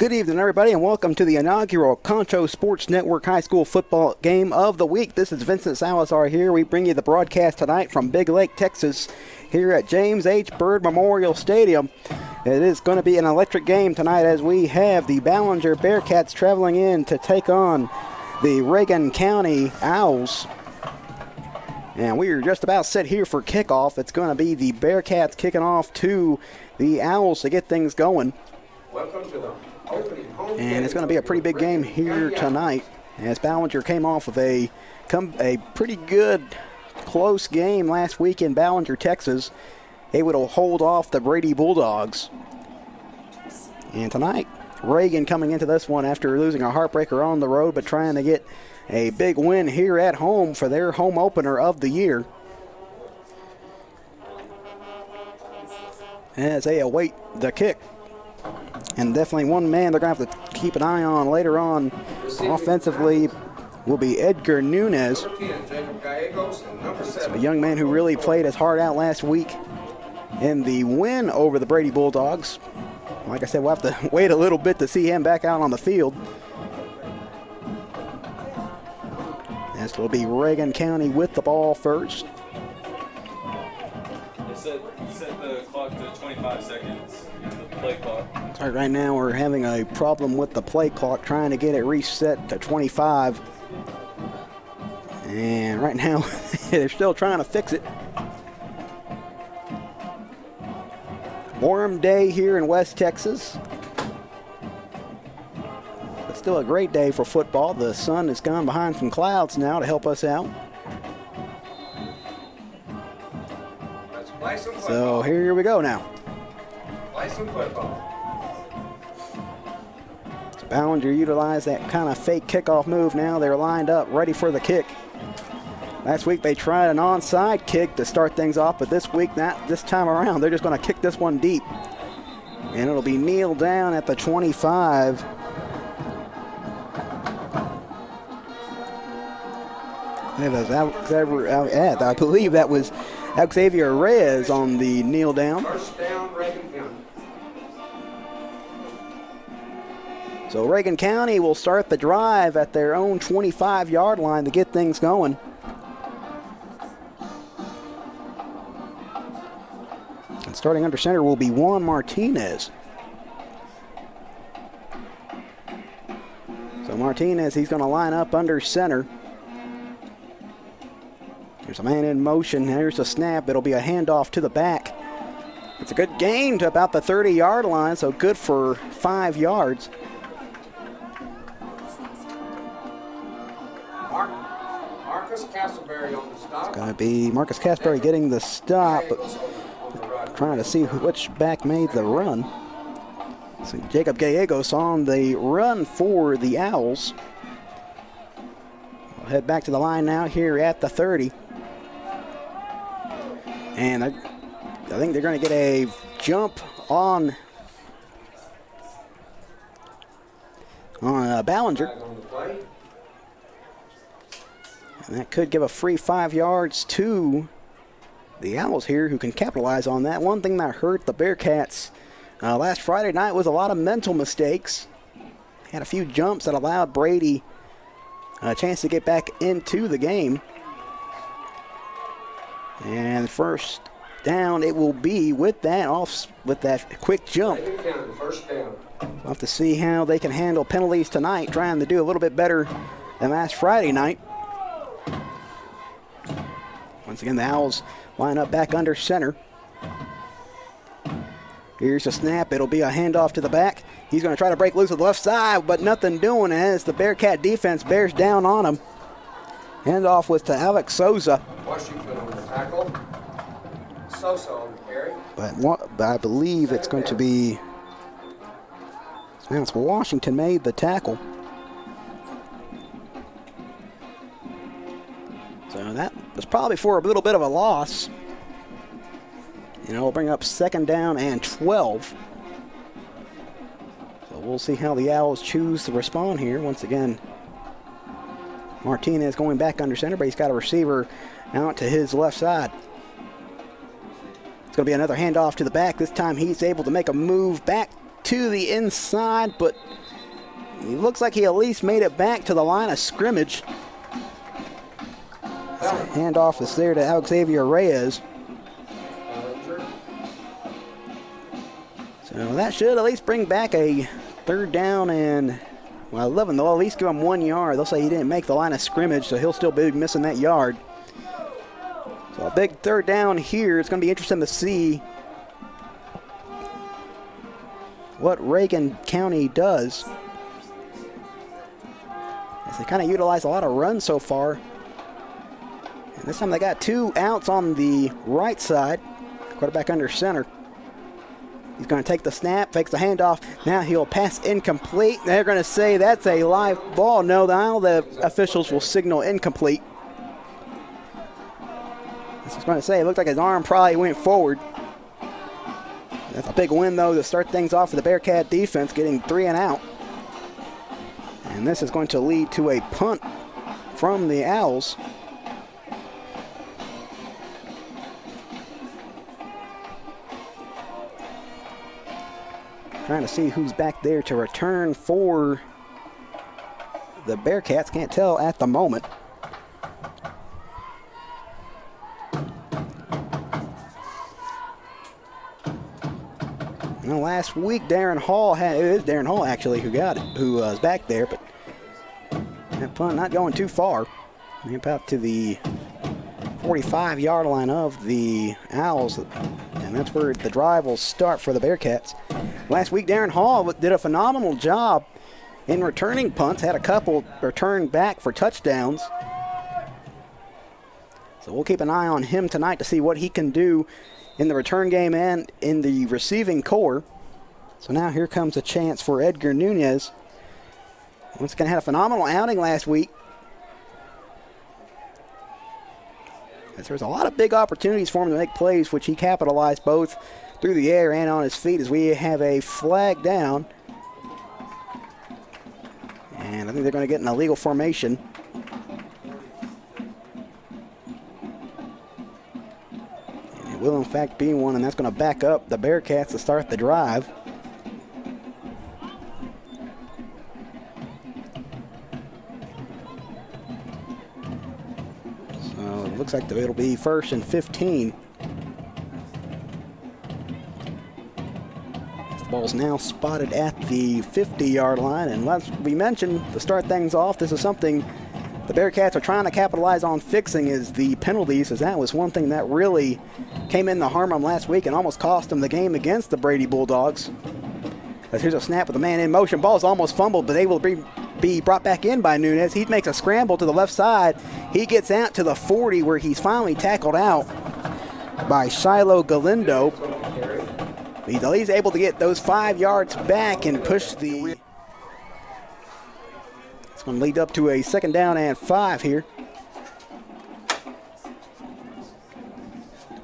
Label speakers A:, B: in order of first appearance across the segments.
A: Good evening, everybody, and welcome to the inaugural Concho Sports Network High School Football Game of the Week. This is Vincent Salazar here. We bring you the broadcast tonight from Big Lake, Texas, here at James H. Byrd Memorial Stadium. It is going to be an electric game tonight as we have the Ballinger Bearcats traveling in to take on the Reagan County Owls. And we are just about set here for kickoff. It's going to be the Bearcats kicking off to the Owls to get things going.
B: Welcome to the
A: and it's going to be a pretty big game here tonight as Ballinger came off with a pretty good close game last week in Ballinger, Texas, able to hold off the Brady Bulldogs. And tonight, Reagan coming into this one after losing a heartbreaker on the road, but trying to get a big win here at home for their home opener of the year. As they await the kick. And definitely one man they're going to have to keep an eye on later on offensively will be Edgar Nunez. So a young man who really played his heart out last week in the win over the Brady Bulldogs. Like I said, we'll have to wait a little bit to see him back out on the field. This will be Reagan County with the ball first.
C: Set the clock to 25 seconds, the play clock.
A: Sorry, right now we're having a problem with the play clock, trying to get it reset to 25. And right now, they're still trying to fix it. Warm day here in West Texas. But still a great day for football. The sun has gone behind some clouds now to help us out. So here we go now.
B: Play some football.
A: So Ballinger utilized that kind of fake kickoff move now. They're lined up, ready for the kick. Last week they tried an onside kick to start things off, but this week, not this time around, they're just going to kick this one deep. And it'll be kneeled down at the 25. I believe that was Xavier Reyes on the kneel down.
B: First down, Reagan County.
A: So Reagan County will start the drive at their own 25-yard line to get things going. And starting under center will be Juan Martinez. So Martinez, he's going to line up under center. There's a man in motion. There's a snap. It'll be a handoff to the back. It's a good gain to about the 30-yard line, so good for 5 yards.
B: Marcus Castleberry on the stop.
A: It's going to be Marcus Castleberry getting the stop, but trying to see which back made the run. So Jacob Gallegos on the run for the Owls. We'll head back to the line now here at the 30. And I think they're going to get a jump on Ballinger. And that could give a free 5 yards to the Owls here, who can capitalize on that. One thing that hurt the Bearcats last Friday night was a lot of mental mistakes. Had a few jumps that allowed Brady a chance to get back into the game. And first down it will be with that quick jump.
B: First down.
A: We'll have to see how they can handle penalties tonight, trying to do a little bit better than last Friday night. Once again, the Owls line up back under center. Here's a snap. It'll be a handoff to the back. He's going to try to break loose with the left side, but nothing doing as the Bearcat defense bears down on him. Handoff was to Alex Souza.
B: Washington on the tackle. Sosa on the carry.
A: But I believe it's going to be, it's Washington made the tackle. So that was probably for a little bit of a loss. And it'll bring up second down and 12. So we'll see how the Owls choose to respond here. Once again, Martinez going back under center, but he's got a receiver out to his left side. It's going to be another handoff to the back. This time he's able to make a move back to the inside, but he looks like he at least made it back to the line of scrimmage. So handoff is there to Xavier Reyes. So that should at least bring back a third down and, well, 11. They'll at least give him 1 yard. They'll say he didn't make the line of scrimmage, so he'll still be missing that yard. So a big third down here. It's going to be interesting to see what Reagan County does, as they kind of utilize a lot of runs so far. And this time they got 2 outs on the right side. Quarterback under center. He's going to take the snap, fakes the handoff. Now he'll pass incomplete. They're going to say that's a live ball. No, now the officials will signal incomplete. I was going to say, it looked like his arm probably went forward. That's a big win, though, to start things off for the Bearcat defense, getting 3 and out. And this is going to lead to a punt from the Owls. Trying to see who's back there to return for the Bearcats. Can't tell at the moment. Well, last week Darren Hall it is Darren Hall actually who got it, who was back there, but that punt not going too far. About to the 45-yard line of the Owls, and that's where the drive will start for the Bearcats. Last week Darren Hall did a phenomenal job in returning punts, had a couple returned back for touchdowns. So we'll keep an eye on him tonight to see what he can do in the return game and in the receiving core. So now here comes a chance for Edgar Nunez. Once again, had a phenomenal outing last week. As there's a lot of big opportunities for him to make plays, which he capitalized both through the air and on his feet, as we have a flag down. And I think they're going to get an illegal formation. Will in fact be one, and that's going to back up the Bearcats to start the drive. So it looks like it'll be 1st and 15. The ball's now spotted at the 50-yard line, and as we mentioned to start things off, this is something the Bearcats are trying to capitalize on fixing, is the penalties, as that was one thing that really came in to harm them last week and almost cost them the game against the Brady Bulldogs. As here's a snap with a man in motion. Ball's almost fumbled, but able to be brought back in by Nunez. He makes a scramble to the left side. He gets out to the 40, where he's finally tackled out by Shiloh Galindo. He's at least able to get those 5 yards back and push the... It's going to lead up to a 2nd down and 5 here.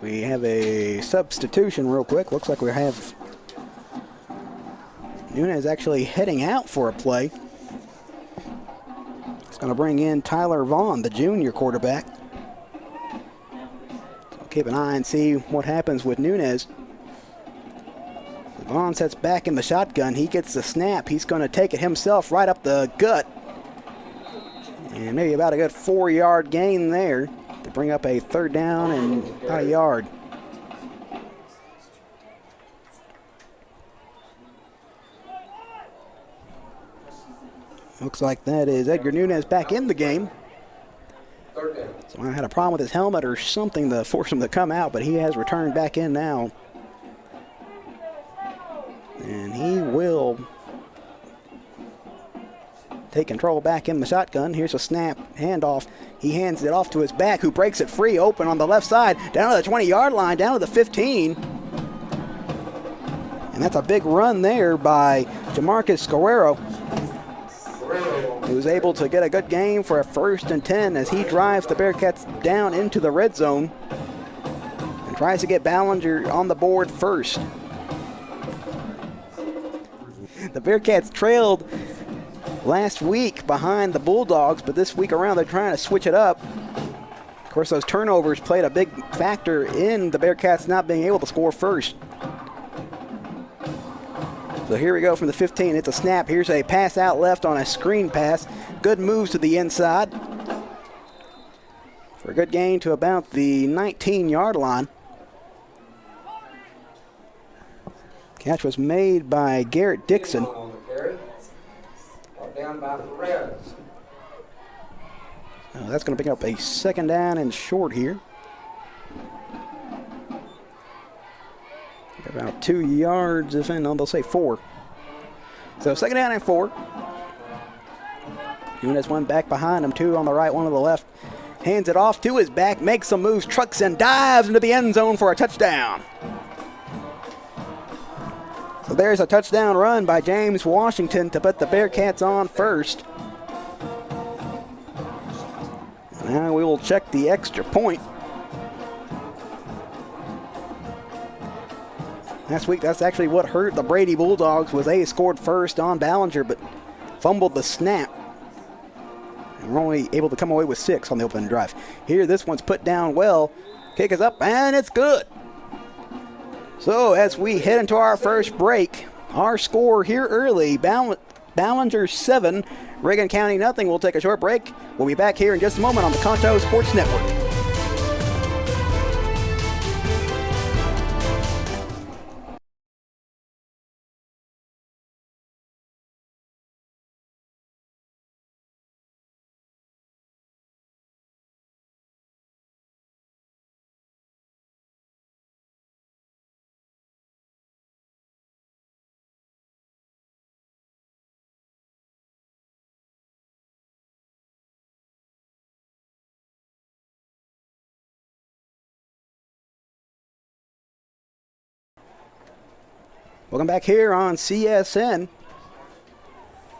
A: We have a substitution real quick. Looks like we have Nunez actually heading out for a play. It's going to bring in Tyler Vaughn, the junior quarterback. So keep an eye and see what happens with Nunez. Vaughn sets back in the shotgun. He gets the snap. He's going to take it himself right up the gut. And maybe about a good 4-yard gain there to bring up a 3rd down and about a yard. Looks like that is Edgar Nunez back in the game. So I had a problem with his helmet or something to force him to come out, but he has returned back in now. And he will take control back in the shotgun. Here's a snap, handoff. He hands it off to his back, who breaks it free, open on the left side, down to the 20-yard line, down to the 15. And that's a big run there by Jamarcus Guerrero. He was able to get a good gain for a 1st and 10 as he drives the Bearcats down into the red zone and tries to get Ballinger on the board first. The Bearcats trailed last week behind the Bulldogs, but this week around they're trying to switch it up. Of course, those turnovers played a big factor in the Bearcats not being able to score first. So here we go from the 15. It's a snap. Here's a pass out left on a screen pass. Good moves to the inside. For a good gain to about the 19-yard line. Catch was made by Garrett Dixon.
B: On the carry. Brought down by Perez.
A: That's going to pick up a second down and short here. About 2 yards, if in, they'll say 4. So second down and 4. Nunes one back behind him, 2 on the right, 1 on the left. Hands it off to his back, makes some moves, trucks and dives into the end zone for a touchdown. So there's a touchdown run by James Washington to put the Bearcats on first. Now we will check the extra point. Last week, that's actually what hurt the Brady Bulldogs, was they scored first on Ballinger, but fumbled the snap. And we're only able to come away with 6 on the opening drive. Here, this one's put down well. Kick is up, and it's good. So as we head into our first break, our score here early, Ballinger 7, Reagan County nothing. We'll take a short break. We'll be back here in just a moment on the Concho Sports Network. Welcome back here on CSN,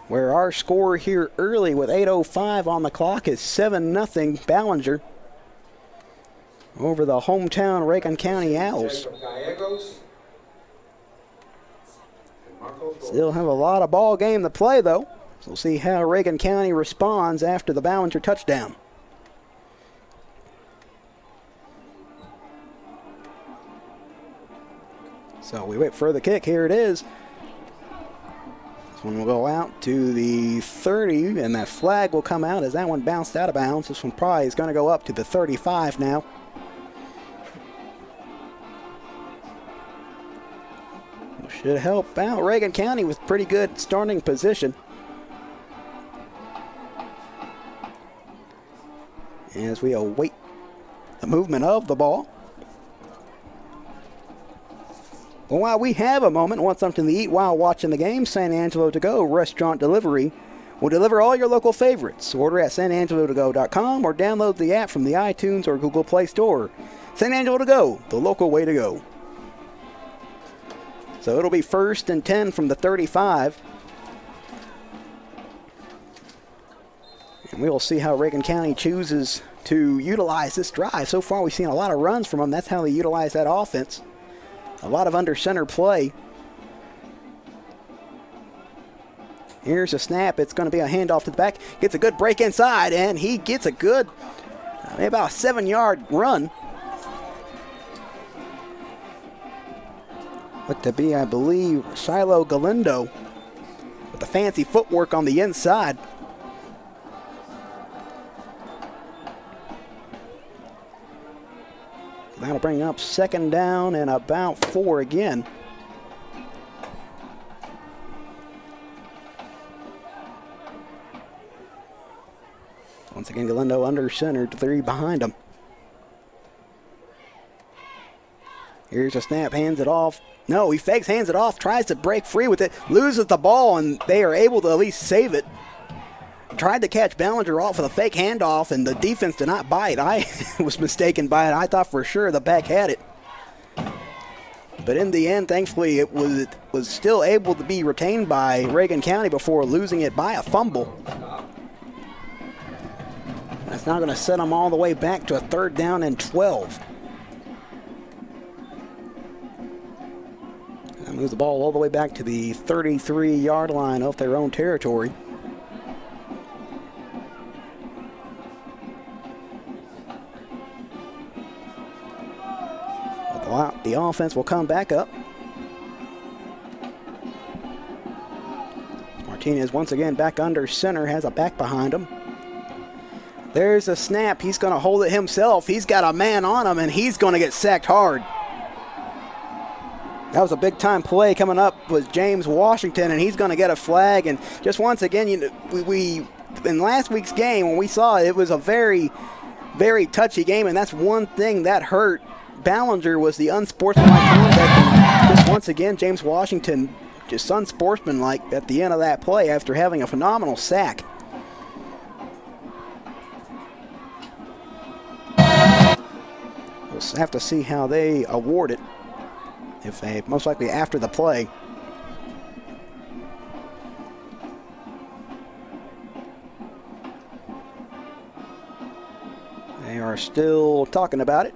A: where our score here early with 8:05 on the clock is 7-0 Ballinger over the hometown Reagan County Owls. Still have a lot of ball game to play though, so we'll see how Reagan County responds after the Ballinger touchdown. So we wait for the kick. Here it is. This one will go out to the 30, and that flag will come out as that one bounced out of bounds. This one probably is going to go up to the 35 now. Should help out Reagan County with pretty good starting position. As we await the movement of the ball. Well, while we have a moment, want something to eat while watching the game, San Angelo To Go Restaurant Delivery will deliver all your local favorites. Order at sanangelotogo.com or download the app from the iTunes or Google Play Store. San Angelo To Go, the local way to go. So it'll be 1st and 10 from the 35. And we will see how Reagan County chooses to utilize this drive. So far, we've seen a lot of runs from them. That's how they utilize that offense. A lot of under center play. Here's a snap. It's going to be a handoff to the back. Gets a good break inside, and he gets a good, maybe about a 7-yard run. Looked to be, I believe, Shiloh Galindo with the fancy footwork on the inside. That'll bring up 2nd down and about 4 again. Once again, Galindo under center, 3 behind him. Here's a snap, hands it off. No, he fakes, hands it off, tries to break free with it, loses the ball, and they are able to at least save it. Tried to catch Ballinger off with a fake handoff, and the defense did not bite. I was mistaken by it. I thought for sure the back had it. But in the end, thankfully, it was still able to be retained by Reagan County before losing it by a fumble. That's now going to set them all the way back to a 3rd down and 12. That moves the ball all the way back to the 33-yard line of their own territory. The offense will come back up. Washington is once again back under center, has a back behind him. There's a snap. He's going to hold it himself. He's got a man on him, and he's going to get sacked hard. That was a big-time play coming up with James Washington, and he's going to get a flag. And just once again, we in last week's game, when we saw it, it was a very, very touchy game, and that's one thing that hurt Ballinger was the unsportsmanlike conduct. And just once again, James Washington just unsportsmanlike at the end of that play after having a phenomenal sack. We'll have to see how they award it. If they, most likely after the play. They are still talking about it.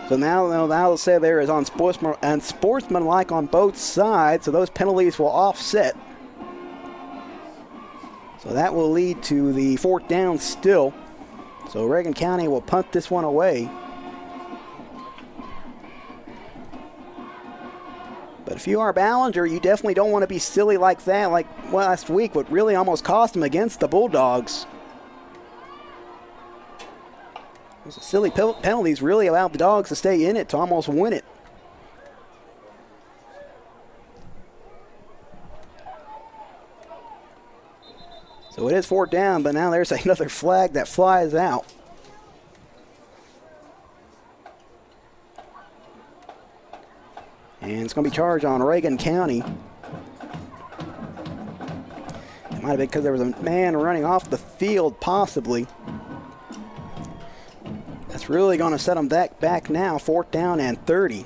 A: So now they'll say there is unsportsmanlike on both sides, so those penalties will offset. So that will lead to the 4th down still. So Reagan County will punt this one away. But if you are Ballinger, you definitely don't want to be silly like that, like last week, what really almost cost them against the Bulldogs. Those silly penalties really allowed the Dogs to stay in it to almost win it. So it is 4th down, but now there's another flag that flies out. And it's going to be charged on Reagan County. It might have been because there was a man running off the field, possibly. That's really going to set them back now, 4th down and 30.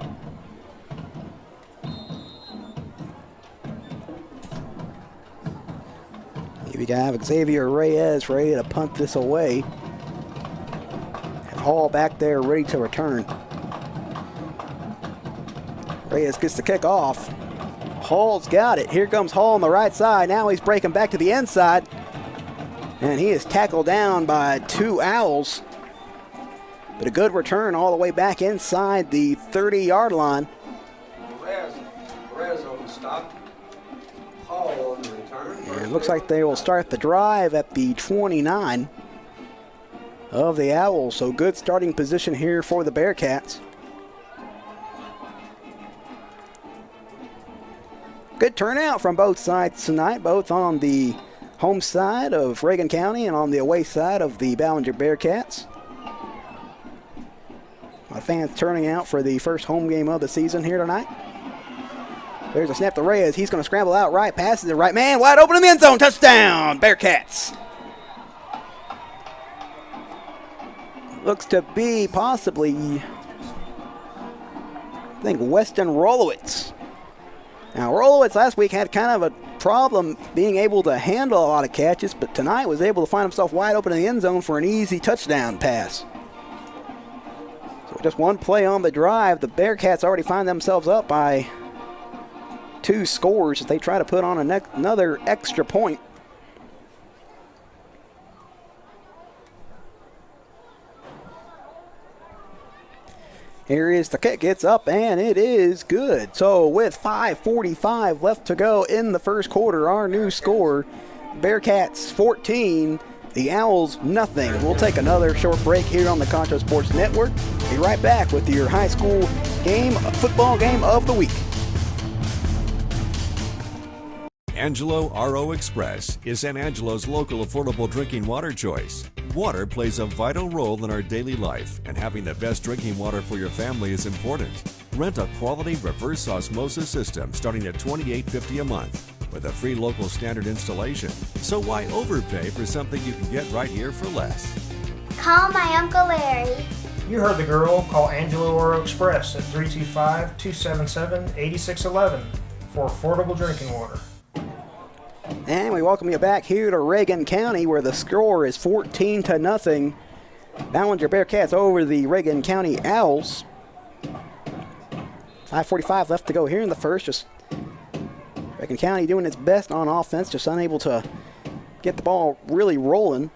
A: We have Xavier Reyes ready to punt this away. Have Hall back there ready to return. Reyes gets the kick off. Hall's got it. Here comes Hall on the right side. Now he's breaking back to the inside. And he is tackled down by 2 Owls. But a good return all the way back inside the 30-yard line.
B: Perez on the stop. Hall on the return.
A: And it looks like they will start the drive at the 29 of the Owls. So good starting position here for the Bearcats. Good turnout from both sides tonight, both on the home side of Reagan County and on the away side of the Ballinger Bearcats. A lot of fans turning out for the first home game of the season here tonight. There's a snap to Reyes. He's going to scramble out right, passes the right man, wide open in the end zone. Touchdown, Bearcats. Looks to be possibly, I think, Weston Rolowitz. Now, Rolowitz last week had kind of a problem being able to handle a lot of catches, but tonight was able to find himself wide open in the end zone for an easy touchdown pass. So just one play on the drive, the Bearcats already find themselves up by 2 scores as they try to put on another extra point. Here is the kick. It's up, and it is good. So with 5:45 left to go in the first quarter, our new score, Bearcats 14, the Owls nothing. We'll take another short break here on the Concho Sports Network. Be right back with your high school football game of the week.
D: Angelo RO Express is San Angelo's local affordable drinking water choice. Water plays a vital role in our daily life, and having the best drinking water for your family is important. Rent a quality reverse osmosis system starting at $28.50 a month with a free local standard installation. So why overpay for something you can get right here for less?
E: Call my Uncle Larry.
F: You heard the girl. Call Angelo RO Express at 325-277-8611 for affordable drinking water.
A: And we welcome you back here to Reagan County, where the score is 14-0. Ballinger Bearcats over the Reagan County Owls. 5:45 left to go here in the first. Just Reagan County doing its best on offense, just unable to get the ball really rolling.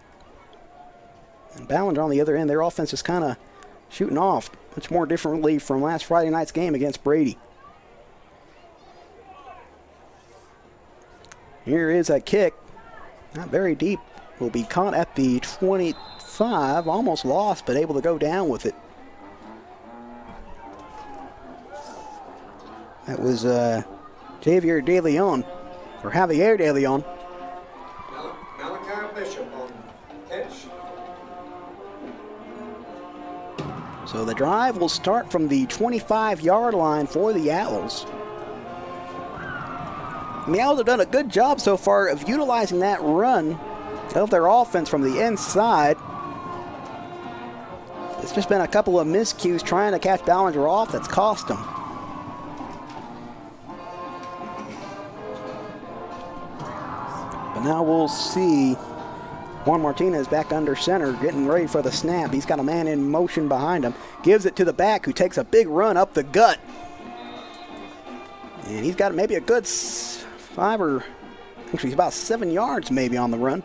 A: And Ballinger on the other end, their offense just kind of shooting off much more differently from last Friday night's game against Brady. Here is a kick. Not very deep. Will be caught at the 25. Almost lost, but able to go down with it. That was Javier De Leon, or Javier De Leon.
B: Malachi Bishop on pitch.
A: So the drive will start from the 25-yard line for the Owls. And the Owls have done a good job so far of utilizing that run of their offense from the inside. It's just been a couple of miscues trying to catch Ballinger off that's cost them. But now we'll see Juan Martinez back under center, getting ready for the snap. He's got a man in motion behind him. Gives it to the back, who takes a big run up the gut. And he's got maybe a good he's about 7 yards maybe on the run.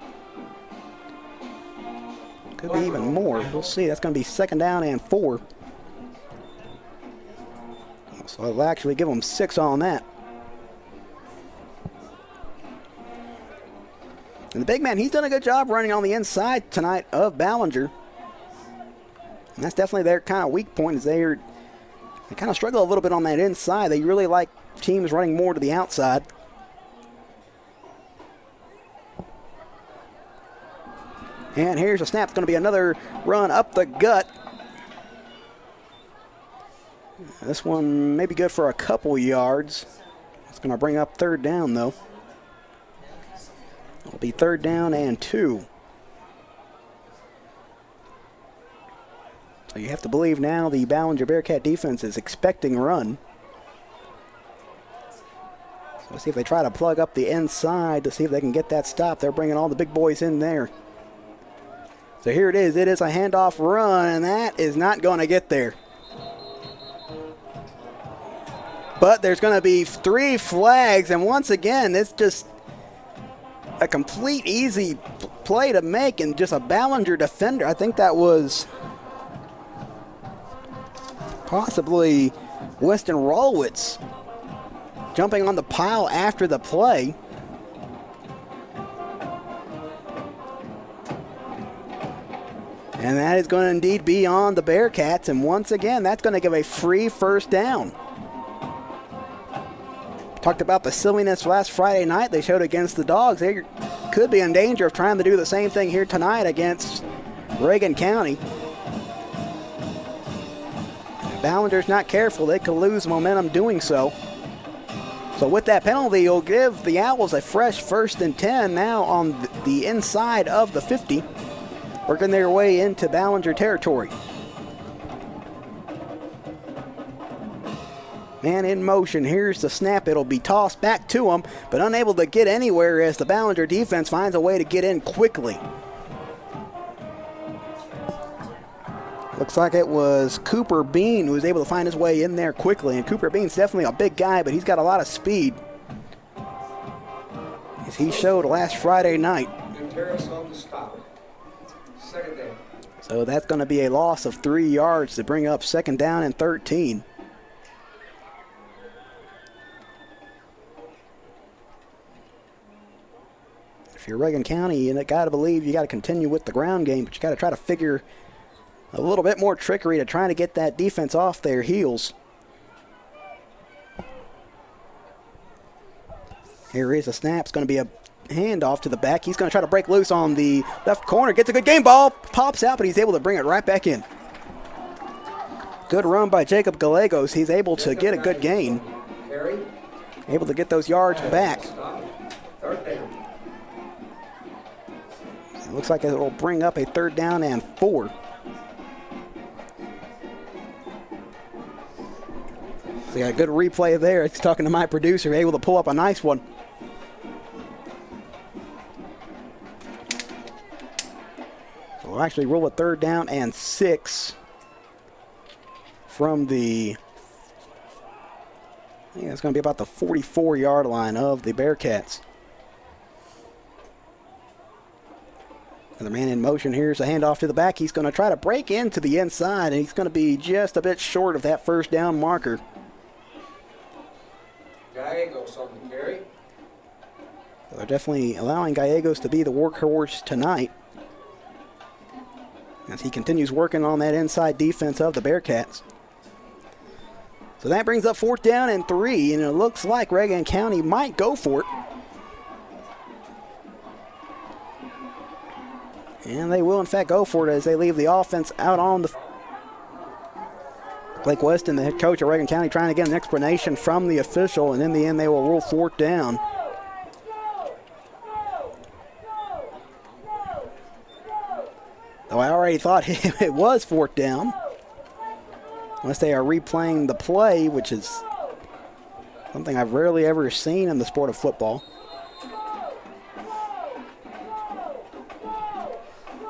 A: Could be even more. We'll see. That's going to be 2nd down and 4. So it'll actually give them 6 on that. And the big man, he's done a good job running on the inside tonight of Ballinger. And that's definitely their kind of weak point, is they kind of struggle a little bit on that inside. They really like teams running more to the outside. And here's a snap. It's going to be another run up the gut. This one may be good for a couple yards. It's going to bring up 3rd down, though. It'll be 3rd down and 2. So you have to believe now the Ballinger Bearcat defense is expecting a run. So let's see if they try to plug up the inside to see if they can get that stop. They're bringing all the big boys in there. So here it is. It is a handoff run, and that is not going to get there. But there's going to be 3 flags, and once again, it's just a complete easy play to make, and just a Ballinger defender. I think that was possibly Weston Rolowitz jumping on the pile after the play. And that is going to indeed be on the Bearcats, and once again, that's going to give a free 1st down. Talked about the silliness last Friday night they showed against the Dogs. They could be in danger of trying to do the same thing here tonight against Reagan County. If Ballinger's not careful, they could lose momentum doing so. So with that penalty, you'll give the Owls a fresh 1st and 10 now on the inside of the 50, working their way into Ballinger territory. Man in motion. Here's the snap. It'll be tossed back to him, but unable to get anywhere as the Ballinger defense finds a way to get in quickly. Looks like it was Cooper Bean who was able to find his way in there quickly. And Cooper Bean's definitely a big guy, but he's got a lot of speed, as he showed last Friday night.
B: Gutierrez on the stop. 2nd down.
A: So that's going to be a loss of 3 yards to bring up 2nd down and 13. If you're Reagan County, you got to believe you got to continue with the ground game, but you got to try to figure a little bit more trickery to try to get that defense off their heels. Here is a snap. It's going to be a handoff to the back. He's going to try to break loose on the left corner. Gets a good game ball. Pops out, but he's able to bring it right back in. Good run by Jacob Gallegos. He's able to get a good gain. Able to get those yards back.
B: 3rd down.
A: It looks like it will bring up a 3rd down and 4. So got a good replay there. He's talking to my producer, able to pull up a nice one. So we'll actually roll a 3rd down and 6 from the, I think it's going to be about the 44-yard line of the Bearcats. Another man in motion. Here's a handoff to the back. He's going to try to break into the inside, and he's going to be just a bit short of that first down marker.
B: Gallegos on the carry.
A: So they're definitely allowing Gallegos to be the workhorse tonight as he continues working on that inside defense of the Bearcats. So that brings up 4th down and 3, and it looks like Reagan County might go for it. And they will, in fact, go for it as they leave the offense out on the... Blake Weston, the head coach of Reagan County, trying to get an explanation from the official, and in the end, they will rule 4th down. Though I already thought it was 4th down. Unless they are replaying the play, which is something I've rarely ever seen in the sport of football.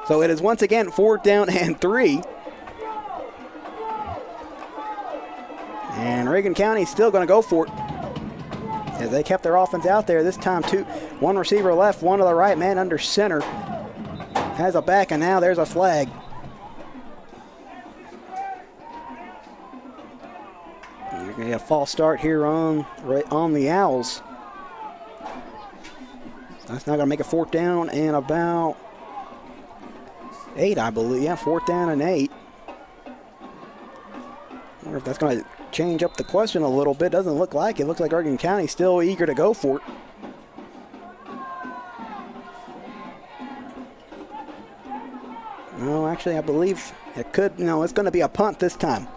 A: So it is once again 4th down and 3. And Reagan County still going to go for it. As they kept their offense out there this time, one receiver left, one to the right, man under center. Has a back, and now there's a flag. You're going to get a false start here on the Owls. That's not going to make a 4th down and about 8, I believe. Yeah, 4th down and 8. I wonder if that's going to change up the question a little bit. Doesn't look like it. Looks like Reagan County still eager to go for it. No, actually, I believe it could. No, it's going to be a punt this time.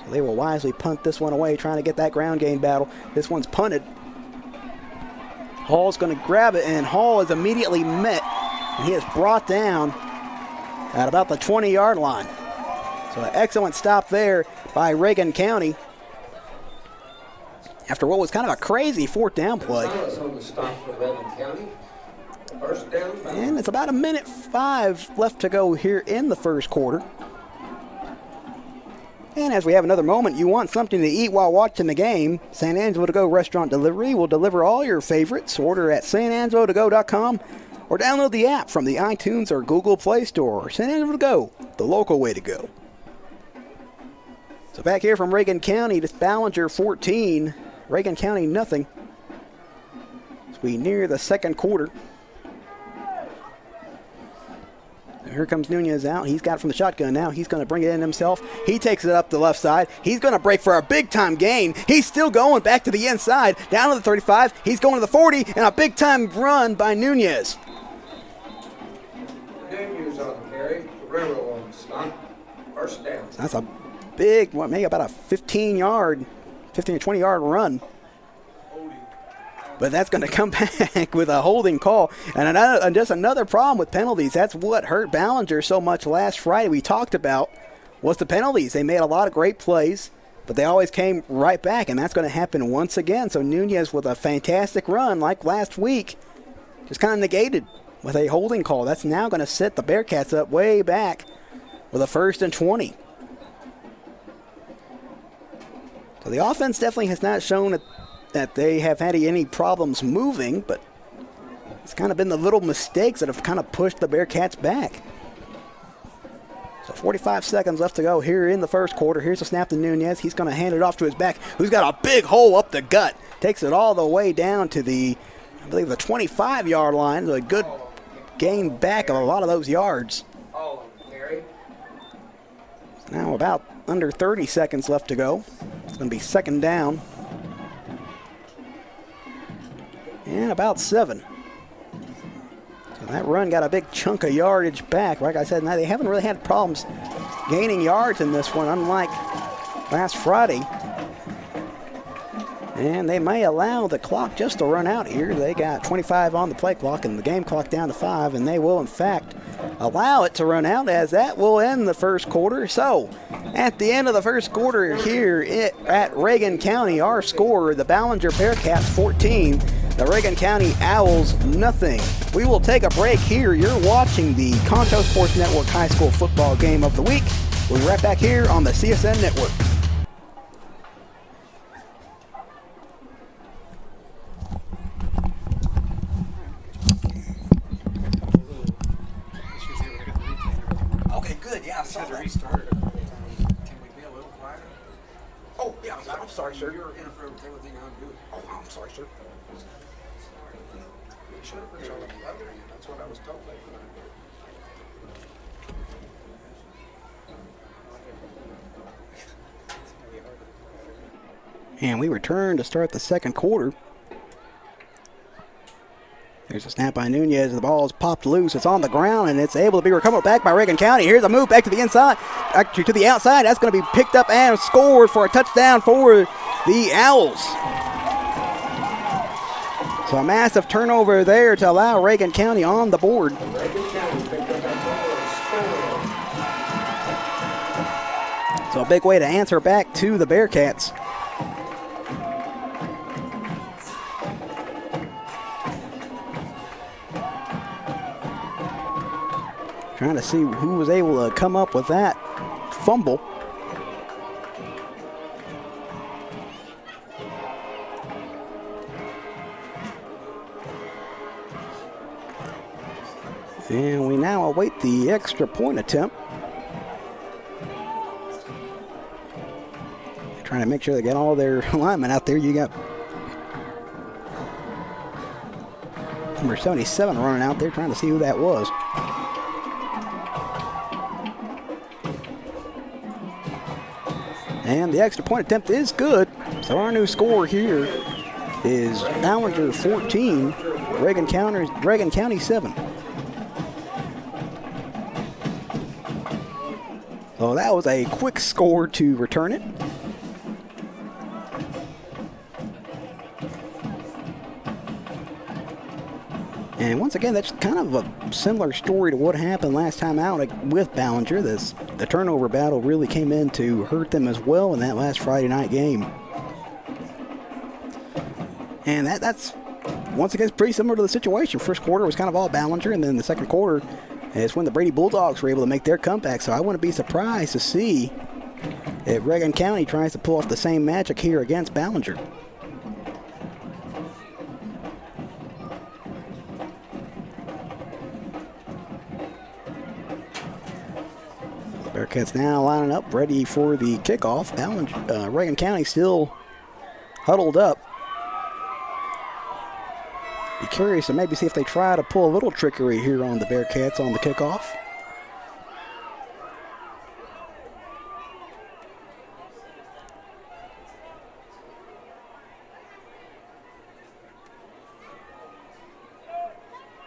A: So they will wisely punt this one away, trying to get that ground game battle. This one's punted. Hall's going to grab it, and Hall is immediately met, and he is brought down at about the 20-yard line. So an excellent stop there by Reagan County after what was kind of a crazy 4th down play.
B: On the stop for Reagan County. 1st down.
A: And it's about 1:05 left to go here in the first quarter. And as we have another moment, you want something to eat while watching the game, San Angelo To Go Restaurant Delivery will deliver all your favorites. Order at sanangelotogo.com or download the app from the iTunes or Google Play Store. San Angelo To Go, the local way to go. So back here from Reagan County, to Ballinger 14, Reagan County nothing. As we near the second quarter. Here comes Nunez out. He's got it from the shotgun now. He's going to bring it in himself. He takes it up the left side. He's going to break for a big-time gain. He's still going back to the inside, down to the 35. He's going to the 40, and a big-time run by Nunez.
B: Nunez on the carry. Guerrero on the stop. 1st down.
A: So that's a big, maybe about a 15 or 20-yard run. But that's going to come back with a holding call. And just another problem with penalties. That's what hurt Ballinger so much last Friday. We talked about was the penalties. They made a lot of great plays, but they always came right back, and that's going to happen once again. So Nunez with a fantastic run like last week just kind of negated with a holding call. That's now going to set the Bearcats up way back with a 1st and 20. So the offense definitely has not shown that they have had any problems moving, but it's kind of been the little mistakes that have kind of pushed the Bearcats back. So 45 seconds left to go here in the first quarter. Here's a snap to Nunez. He's going to hand it off to his back, who's got a big hole up the gut. Takes it all the way down to the 25-yard line. So a good gain back of a lot of those yards.
B: All on the carry.
A: Now about under 30 seconds left to go. It's going to be 2nd down. And about 7. So that run got a big chunk of yardage back. Like I said, now they haven't really had problems gaining yards in this one, unlike last Friday. And they may allow the clock just to run out here. They got 25 on the play clock and the game clock down to 5, and they will, in fact, allow it to run out, as that will end the first quarter. So at the end of the first quarter here at Reagan County, our score, the Ballinger Bearcats 14, the Reagan County Owls nothing. We will take a break here. You're watching the Concho Sports Network High School Football Game of the Week. We'll be right back here on the CSN Network.
B: restarted a couple of times. Can we be a little quieter?
A: Oh, yeah, I'm sorry, sir.
B: You're interfering with everything I'm doing.
A: Oh, I'm sorry, sir.
B: You should have put you on the other end. That's what I was told.
A: And we return to start the second quarter. There's a snap by Nunez. The ball is popped loose. It's on the ground, and it's able to be recovered back by Reagan County. Here's a move back to the inside, actually to the outside. That's going to be picked up and scored for a touchdown for the Owls. So a massive turnover there to allow Reagan County on the board. So a big way to answer back to the Bearcats. Trying to see who was able to come up with that fumble. And we now await the extra point attempt. They're trying to make sure they get all their linemen out there. You got number 77 running out there trying to see who that was. And the extra point attempt is good. So our new score here is Ballinger 14, Reagan County 7. So that was a quick score to return it. And once again, that's kind of a similar story to what happened last time out with Ballinger. The turnover battle really came in to hurt them as well in that last Friday night game. And that's, once again, pretty similar to the situation. First quarter was kind of all Ballinger, and then the second quarter is when the Brady Bulldogs were able to make their comeback. So I wouldn't be surprised to see if Reagan County tries to pull off the same magic here against Ballinger. Bearcats now lining up, ready for the kickoff. Reagan County still huddled up. Be curious to maybe see if they try to pull a little trickery here on the Bearcats on the kickoff.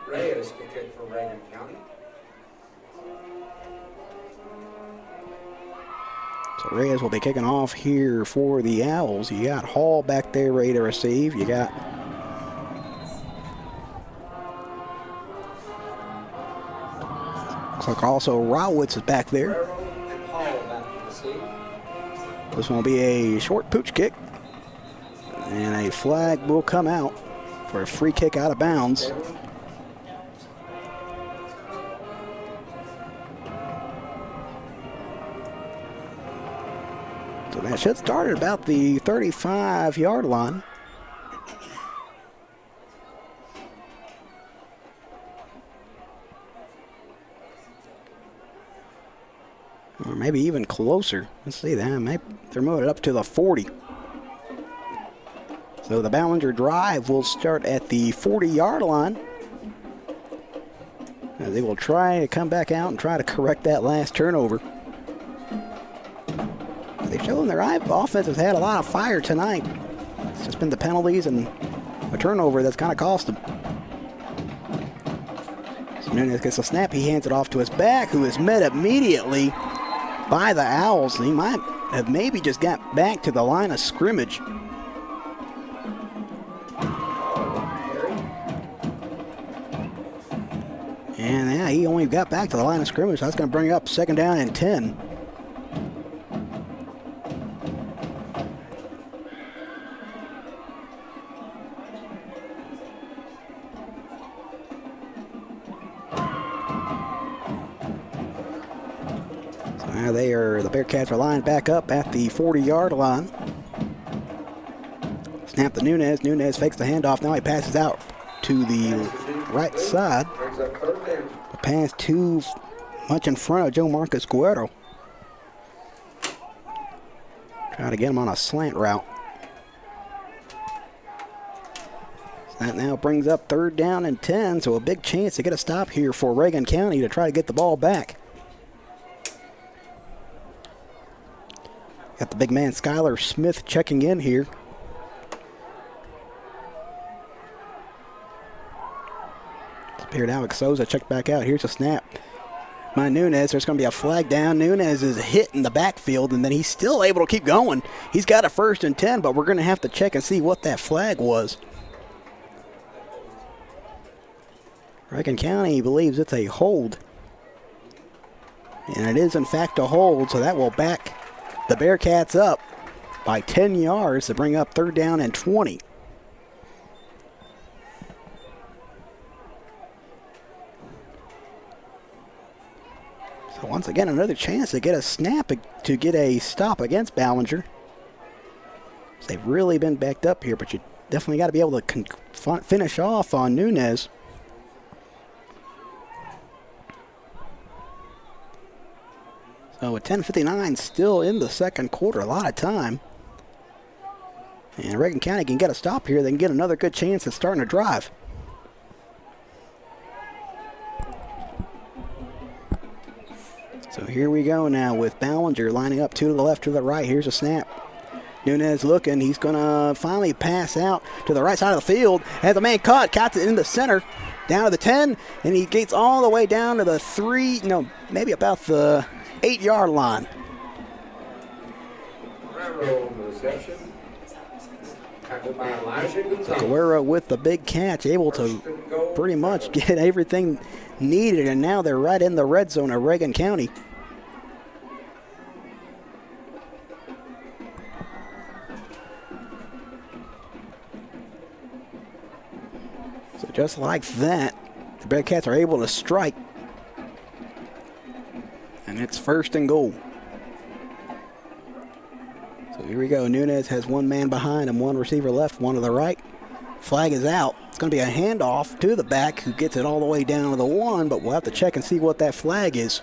B: Reyes will kick for Reagan County.
A: So Reyes will be kicking off here for the Owls. You got Hall back there ready to receive. You got looks like also Rowitz is back there. This one will be a short pooch kick. And a flag will come out for a free kick out of bounds. So that should start at about the 35-yard line. Or maybe even closer. Let's see that. Maybe they're moving it up to the 40. So the Ballinger drive will start at the 40-yard line. They will try to come back out and try to correct that last turnover. They've shown their offense has had a lot of fire tonight. It's just been the penalties and a turnover that's kind of cost them. So Nunez gets a snap. He hands it off to his back, who is met immediately by the Owls. He might have maybe just got back to the line of scrimmage. And yeah, he only got back to the line of scrimmage. So that's going to bring up second down and 10. The Bearcats are lined back up at the 40-yard line. Snap to Nunez. Nunez fakes the handoff. Now he passes out to the right side. A pass too much in front of Joe Marcus Guerrero. Try to get him on a slant route. So that now brings up 3rd down and 10, so a big chance to get a stop here for Reagan County to try to get the ball back. Got the big man Skylar Smith checking in here. Disappeared Alex Souza, checked back out. Here's a snap by Nunez. There's going to be a flag down. Nunez is hit in the backfield, and then he's still able to keep going. He's got a 1st and 10, but we're going to have to check and see what that flag was. Reagan County believes it's a hold. And it is, in fact, a hold, so that will back the Bearcats up by 10 yards to bring up 3rd down and 20. So once again, another chance to get a snap, to get a stop against Ballinger. They've really been backed up here, but you definitely got to be able to finish off on Nunez. So with 10:59 still in the 2nd quarter, a lot of time. And Reagan County can get a stop here. They can get another good chance at starting a drive. So here we go now with Ballinger lining up 2 to the left, to the right. Here's a snap. Nunez looking. He's going to finally pass out to the right side of the field. Has a man caught it in the center. Down to the 10, and he gets all the way down to the 3, no, maybe about the 8-yard line. Guerrero with the big catch, able to pretty much get everything needed, and now they're right in the red zone of Reagan County. So just like that, the Bearcats are able to strike. And it's 1st and goal. So here we go. Nunez has 1 man behind him, 1 receiver left, 1 to the right. Flag is out. It's going to be a handoff to the back who gets it all the way down to the 1, but we'll have to check and see what that flag is.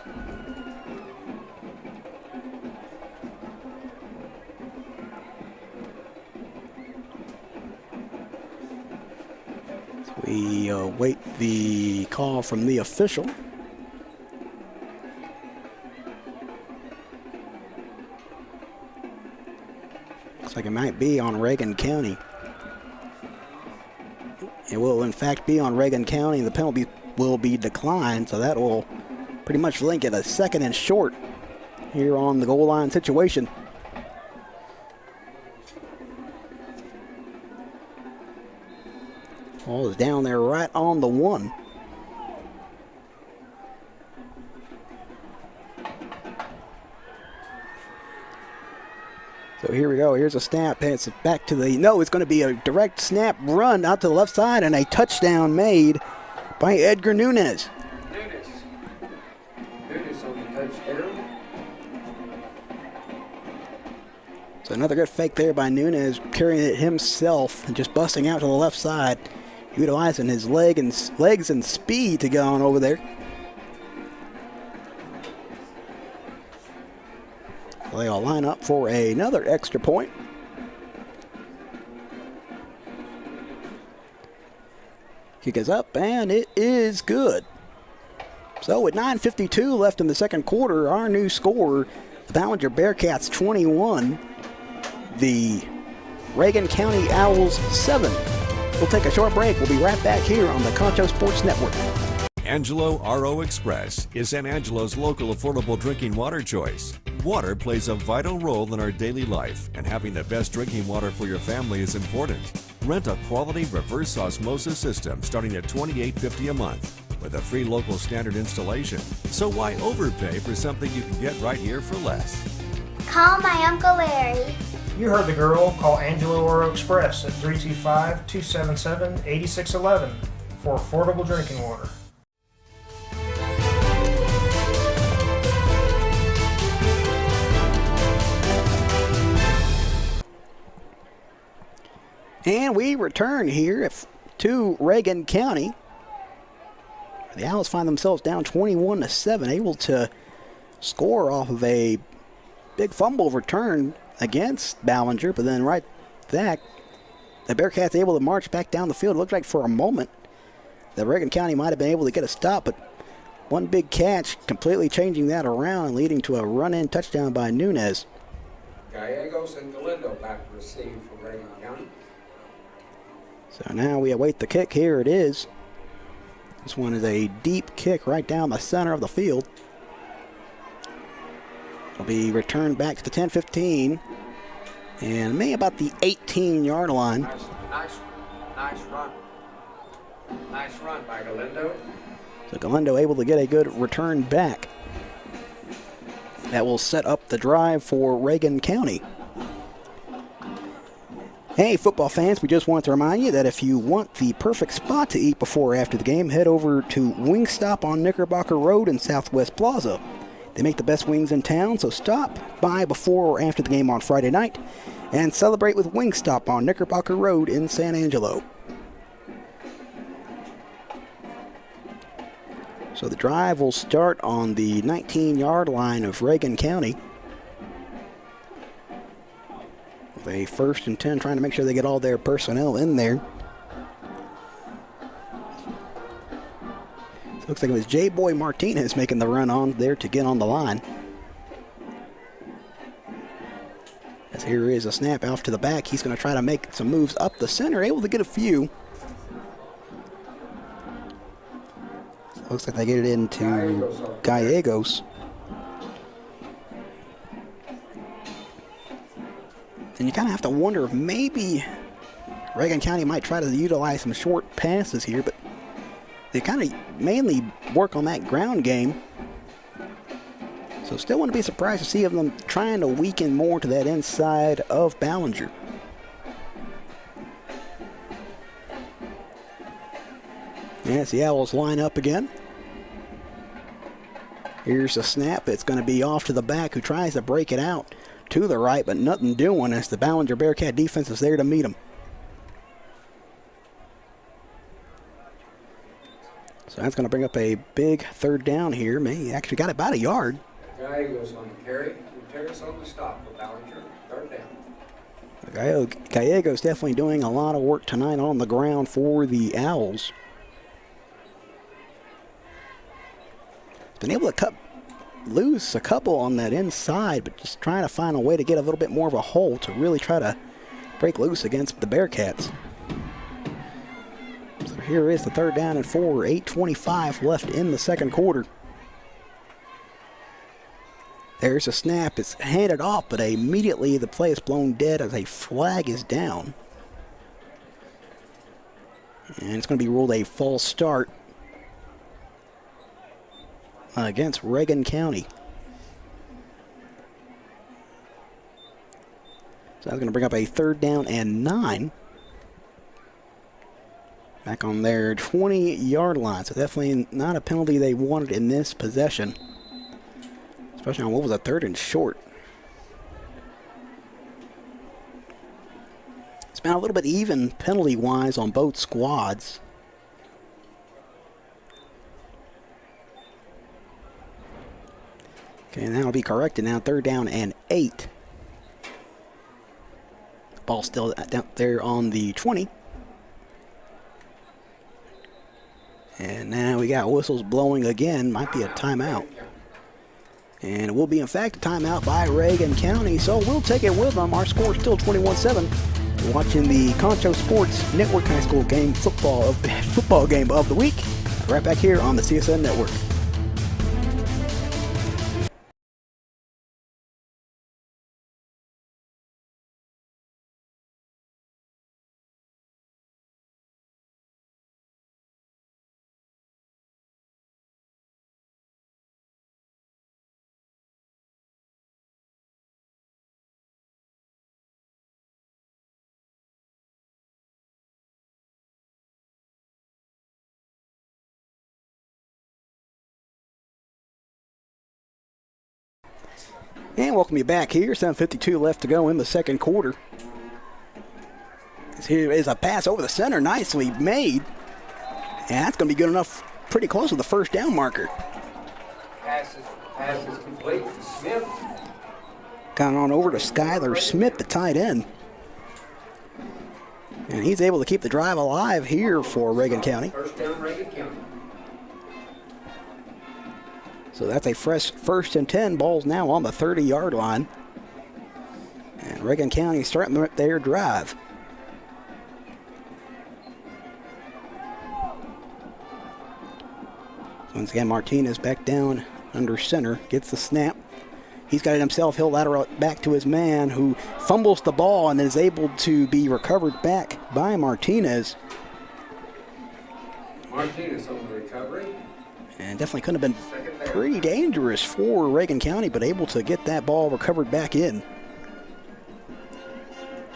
A: So we await the call from the official. Looks like it might be on Reagan County. It will, in fact, be on Reagan County. The penalty will be declined, so that will pretty much link it a 2nd and short here on the goal line situation. Ball is down there right on the 1. So here we go. Here's a snap. It's back to the, no, it's going to be a direct snap run out to the left side and a touchdown made by Edgar Nunez.
B: Nunez on the touchdown.
A: So another good fake there by Nunez, carrying it himself and just busting out to the left side, utilizing his legs and speed to go on over there. They'll line up for another extra point. Kick is up, and it is good. So with 9:52 left in the 2nd quarter, our new score, the Ballinger Bearcats 21, the Reagan County Owls 7. We'll take a short break. We'll be right back here on the Concho Sports Network.
D: Angelo RO Express is San Angelo's local affordable drinking water choice. Water plays a vital role in our daily life, and having the best drinking water for your family is important. Rent a quality reverse osmosis system starting at $28.50 a month with a free local standard installation. So why overpay for something you can get right here for less?
E: Call my Uncle Larry.
F: You heard the girl. Call Angelo Oro Express at 325-277-8611 for affordable drinking water.
A: And we return here to Reagan County. The Owls find themselves down 21-7, able to score off of a big fumble return against Ballinger, but then right back, the Bearcats able to march back down the field. It looked like for a moment that Reagan County might have been able to get a stop, but one big catch completely changing that around and leading to a run-in touchdown by Nunez.
B: Gallegos and Galindo back to receive for Reagan County.
A: So now we await the kick. Here it is. This one is a deep kick right down the center of the field. It'll be returned back to the 10-15 and maybe about the 18-yard line.
B: Nice run. Nice run by Galindo.
A: So Galindo able to get a good return back. That will set up the drive for Reagan County. Hey, football fans, we just want to remind you that if you want the perfect spot to eat before or after the game, head over to Wingstop on Knickerbocker Road in Southwest Plaza. They make the best wings in town, so stop by before or after the game on Friday night and celebrate with Wingstop on Knickerbocker Road in San Angelo. So the drive will start on the 19-yard line of Reagan County. With a 1st and 10, trying to make sure they get all their personnel in there. So it looks like it was J-Boy Martinez making the run on there to get on the line. As here is a snap off to the back. He's going to try to make some moves up the center, able to get a few. Looks like they get it into Gallegos. And you kind of have to wonder if maybe Reagan County might try to utilize some short passes here, but they kind of mainly work on that ground game. So still wouldn't be surprised to see of them trying to weaken more to that inside of Ballinger. As the Owls line up again. Here's a snap. It's going to be off to the back, who tries to break it out to the right, but nothing doing as the Ballinger Bearcat defense is there to meet him. So that's going to bring up a big 3rd down here. He actually got about a yard.
B: Gallegos on the carry. Gutierrez on the stop for Ballinger. 3rd down.
A: Gallegos definitely doing a lot of work tonight on the ground for the Owls. Been able to cut loose a couple on that inside, but just trying to find a way to get a little bit more of a hole to really try to break loose against the Bearcats. So here is the 3rd down and 4, 8:25 left in the 2nd quarter. There's a snap. It's handed off, but immediately the play is blown dead as a flag is down. And it's going to be ruled a false start against Reagan County. So that's going to bring up a 3rd down and 9. Back on their 20-yard line. So definitely not a penalty they wanted in this possession. Especially on what was a 3rd and short. It's been a little bit even penalty-wise on both squads. Okay, and that'll be corrected now. 3rd down and 8. Ball still down there on the 20. And now we got whistles blowing again. Might be a timeout. And it will be, in fact, a timeout by Reagan County. So we'll take it with them. Our score is still 21-7. You're watching the Concho Sports Network High School game football game of the week. Right back here on the CSN Network. And welcome you back here. 7:52 left to go in the 2nd quarter. Here is a pass over the center, nicely made. And that's going to be good enough, pretty close to the 1st down marker.
B: Pass is complete to Smith.
A: Gone on over to Skylar Smith, the tight end. And he's able to keep the drive alive here for Reagan County.
B: First down, Reagan County.
A: So that's a fresh 1st and 10. Ball's now on the 30-yard line. And Reagan County starting their drive. Once again, Martinez back down under center, gets the snap. He's got it himself. He'll lateral it back to his man, who fumbles the ball and is able to be recovered back by Martinez.
B: Martinez on the recovery.
A: And definitely could have been pretty dangerous for Reagan County, but able to get that ball recovered back in.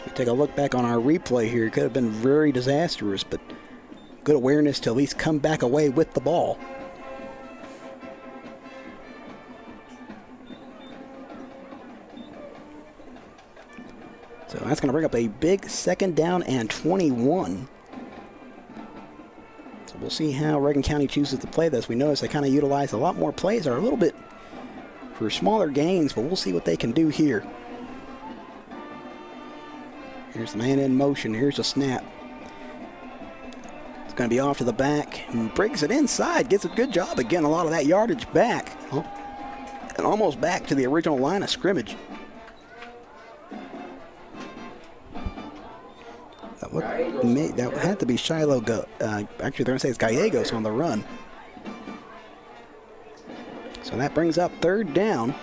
A: We take a look back on our replay here. It could have been very disastrous, but good awareness to at least come back away with the ball. So that's going to bring up a big 2nd down and 21. So we'll see how Reagan County chooses to play this. We notice they kind of utilize a lot more plays, or a little bit for smaller gains, but we'll see what they can do here. Here's the man in motion. Here's a snap. It's going to be off to the back, who breaks it inside, gets a good job again. A lot of that yardage back, and almost back to the original line of scrimmage. That had to be Shiloh. Actually, they're going to say it's Gallegos on the run. So that brings up 3rd down.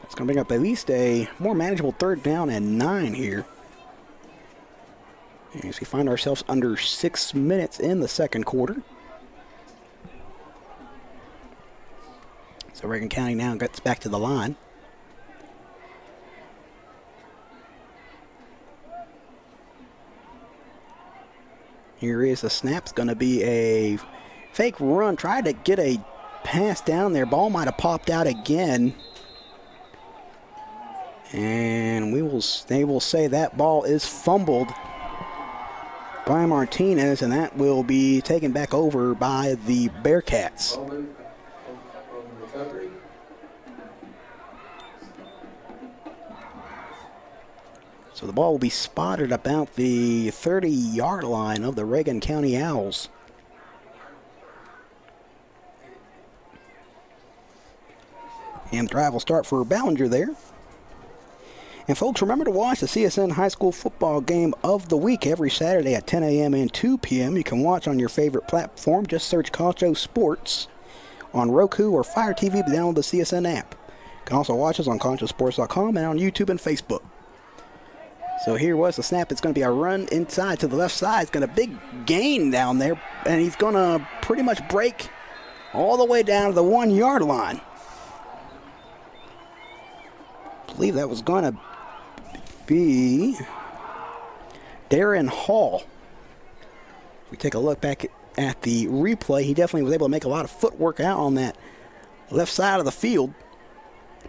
A: It's going to bring up at least a more manageable 3rd down and 9 here. As we find ourselves under 6 minutes in the 2nd quarter. So Reagan County now gets back to the line. Here is the snap. It's going to be a fake run. Tried to get a pass down there. Ball might have popped out again. And they will say that ball is fumbled by Martinez, and that will be taken back over by the Bearcats.
B: Bowman on the recovery.
A: So the ball will be spotted about the 30-yard line of the Reagan County Owls. And the drive will start for Ballinger there. And folks, remember to watch the CSN High School football game of the week every Saturday at 10 a.m. and 2 p.m. You can watch on your favorite platform. Just search Concho Sports on Roku or Fire TV to download the CSN app. You can also watch us on ConchoSports.com and on YouTube and Facebook. So here was the snap. It's going to be a run inside to the left side. It's going to big gain down there, and he's going to pretty much break all the way down to the 1-yard line. I believe that was going to be Darren Hall. We take a look back at the replay. He definitely was able to make a lot of footwork out on that left side of the field,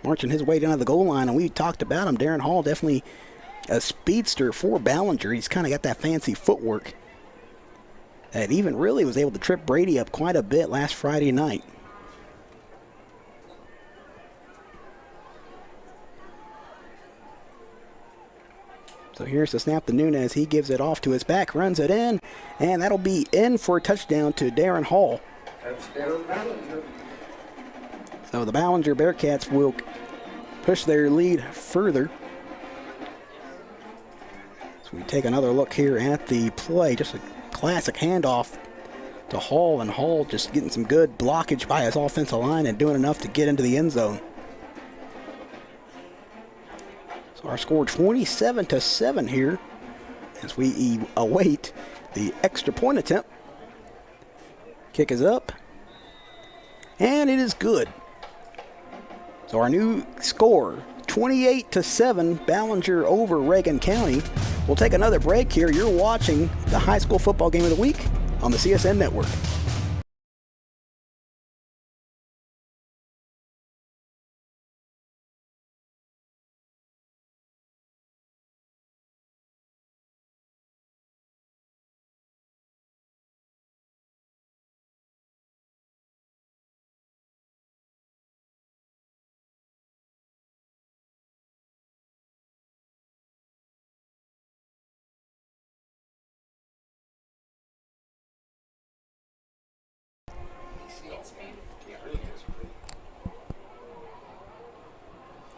A: marching his way down to the goal line, and we talked about him. Darren Hall definitely a speedster for Ballinger. He's kind of got that fancy footwork that even really was able to trip Brady up quite a bit last Friday night. So here's the snap to Nunez. He gives it off to his back, runs it in, and that'll be in for a touchdown to Darren Hall.
B: Touchdown, Ballinger.
A: So the Ballinger Bearcats will push their lead further. So we take another look here at the play. Just a classic handoff to Hall, and Hall just getting some good blockage by his offensive line and doing enough to get into the end zone. So our score 27-7 here as we await the extra point attempt. Kick is up, and it is good. So our new score, 28-7, Ballinger over Reagan County. We'll take another break here. You're watching the high school football game of the week on the CSN Network.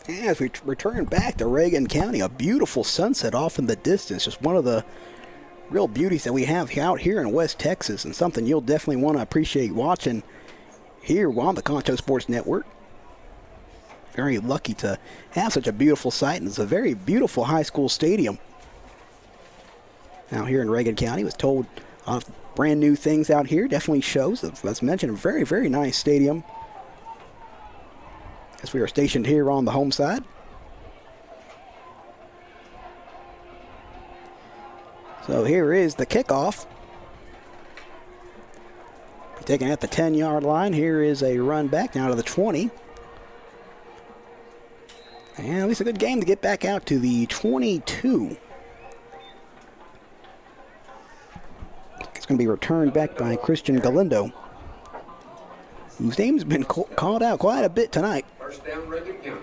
A: As we return back to Reagan County, a beautiful sunset off in the distance. Just one of the real beauties that we have out here in West Texas, and something you'll definitely want to appreciate watching here on the Concho Sports Network. Very lucky to have such a beautiful site, and it's a very beautiful high school stadium. Now here in Reagan County, was told brand new things out here. Definitely shows, as mentioned, a very, very nice stadium. As we are stationed here on the home side. So here is the kickoff. Taken at the 10-yard line. Here is a run back now to the 20. And at least a good game to get back out to the 22. It's going to be returned back by Christian Galindo, whose name's been called out quite a bit tonight.
B: First down, Reagan County.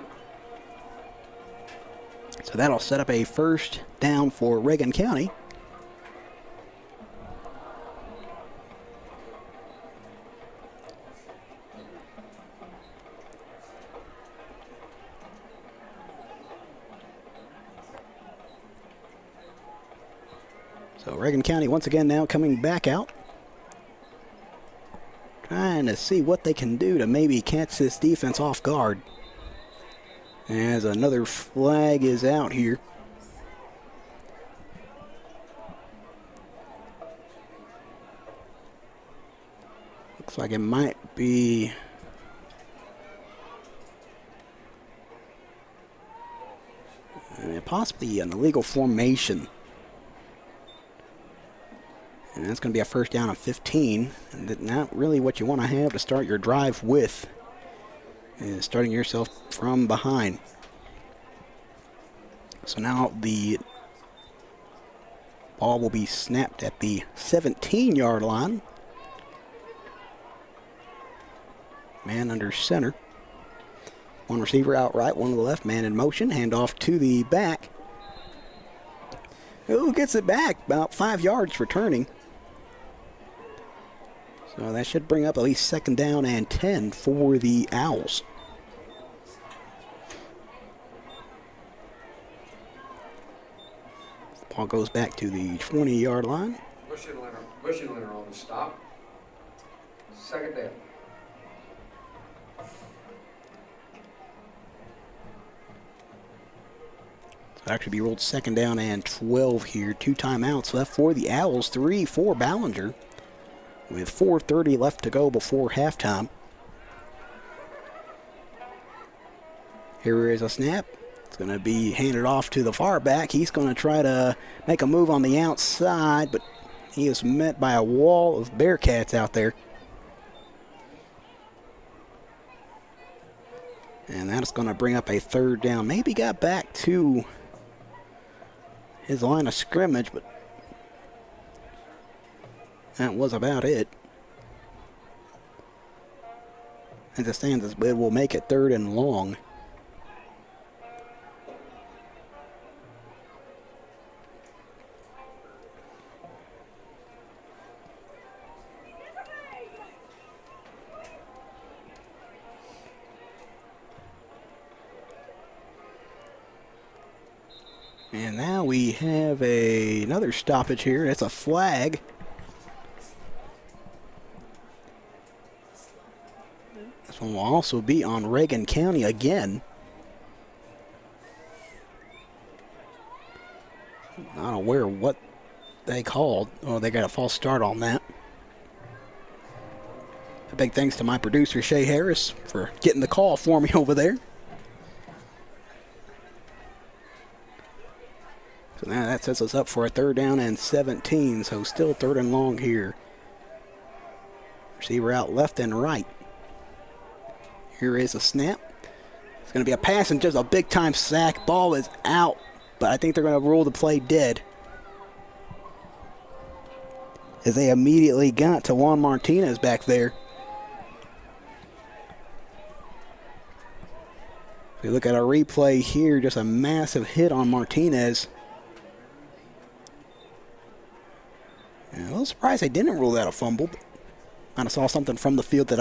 A: So that'll set up a first down for Reagan County. So Reagan County once again now coming back out. Trying to see what they can do to maybe catch this defense off guard. As another flag is out here. Looks like it might be possibly an illegal formation. And that's going to be a first down of 15. And not really what you want to have to start your drive with. Is starting yourself from behind. So now the ball will be snapped at the 17-yard line. Man under center. One receiver out right, one to the left. Man in motion. Handoff to the back. Who gets it back? About 5 yards returning. So that should bring up at least second down and 10 for the Owls. The ball goes back to the 20-yard line.
B: Bush and Leonard on the stop. Second down.
A: So actually be ruled second down and 12 here. 2 timeouts left for the Owls, 3 for Ballinger, with 4:30 left to go before halftime. Here is a snap. It's going to be handed off to the far back. He's going to try to make a move on the outside, but he is met by a wall of Bearcats out there. And that's going to bring up a third down. Maybe got back to his line of scrimmage, but that was about it. As it stands, it will make it third and long. And now we have another stoppage here. It's a flag. This one will also be on Reagan County again. Not aware of what they called. Oh, they got a false start on that. A big thanks to my producer, Shay Harris, for getting the call for me over there. So now that sets us up for a third down and 17, so still third and long here. Receiver out left and right. Here is a snap. It's going to be a pass and just a big-time sack. Ball is out, but I think they're going to rule the play dead, as they immediately got to Juan Martinez back there. If we look at our replay here, just a massive hit on Martinez. And a little surprised they didn't rule that a fumble. Kind of saw something from the field that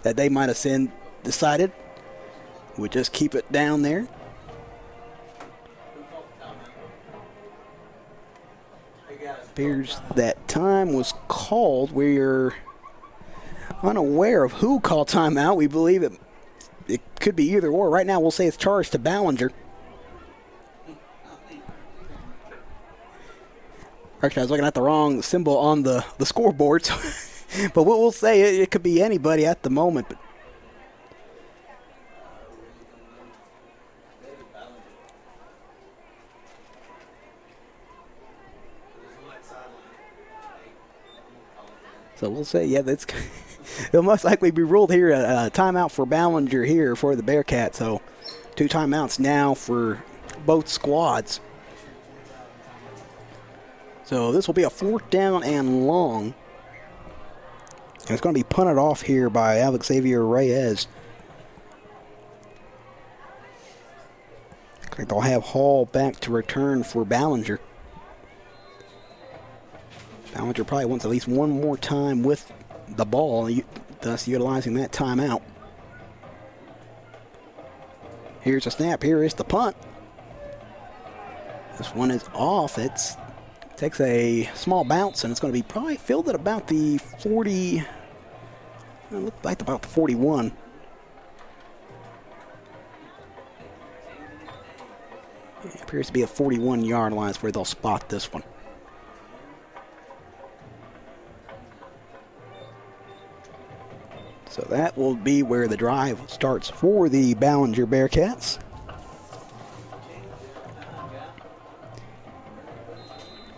A: that they might have decided would just keep it down there. Appears that time was called. We're unaware of who called timeout. We believe it could be either or. Right now, we'll say it's charged to Ballinger. Actually, I was looking at the wrong symbol on the scoreboard, so but we'll say it could be anybody at the moment. But so we'll say, yeah, that's it'll most likely be ruled here a timeout for Ballinger here for the Bearcats. So 2 timeouts now for both squads. So this will be a 4th down and long. And it's going to be punted off here by Alex Xavier Reyes. Looks like they'll have Hall back to return for Ballinger. Ballinger probably wants at least one more time with the ball, thus utilizing that timeout. Here's a snap. Here is the punt. This one is off. It takes a small bounce, and it's going to be probably filled at about the 40. It looked like about the 41. It appears to be a 41-yard line is where they'll spot this one. So that will be where the drive starts for the Ballinger Bearcats.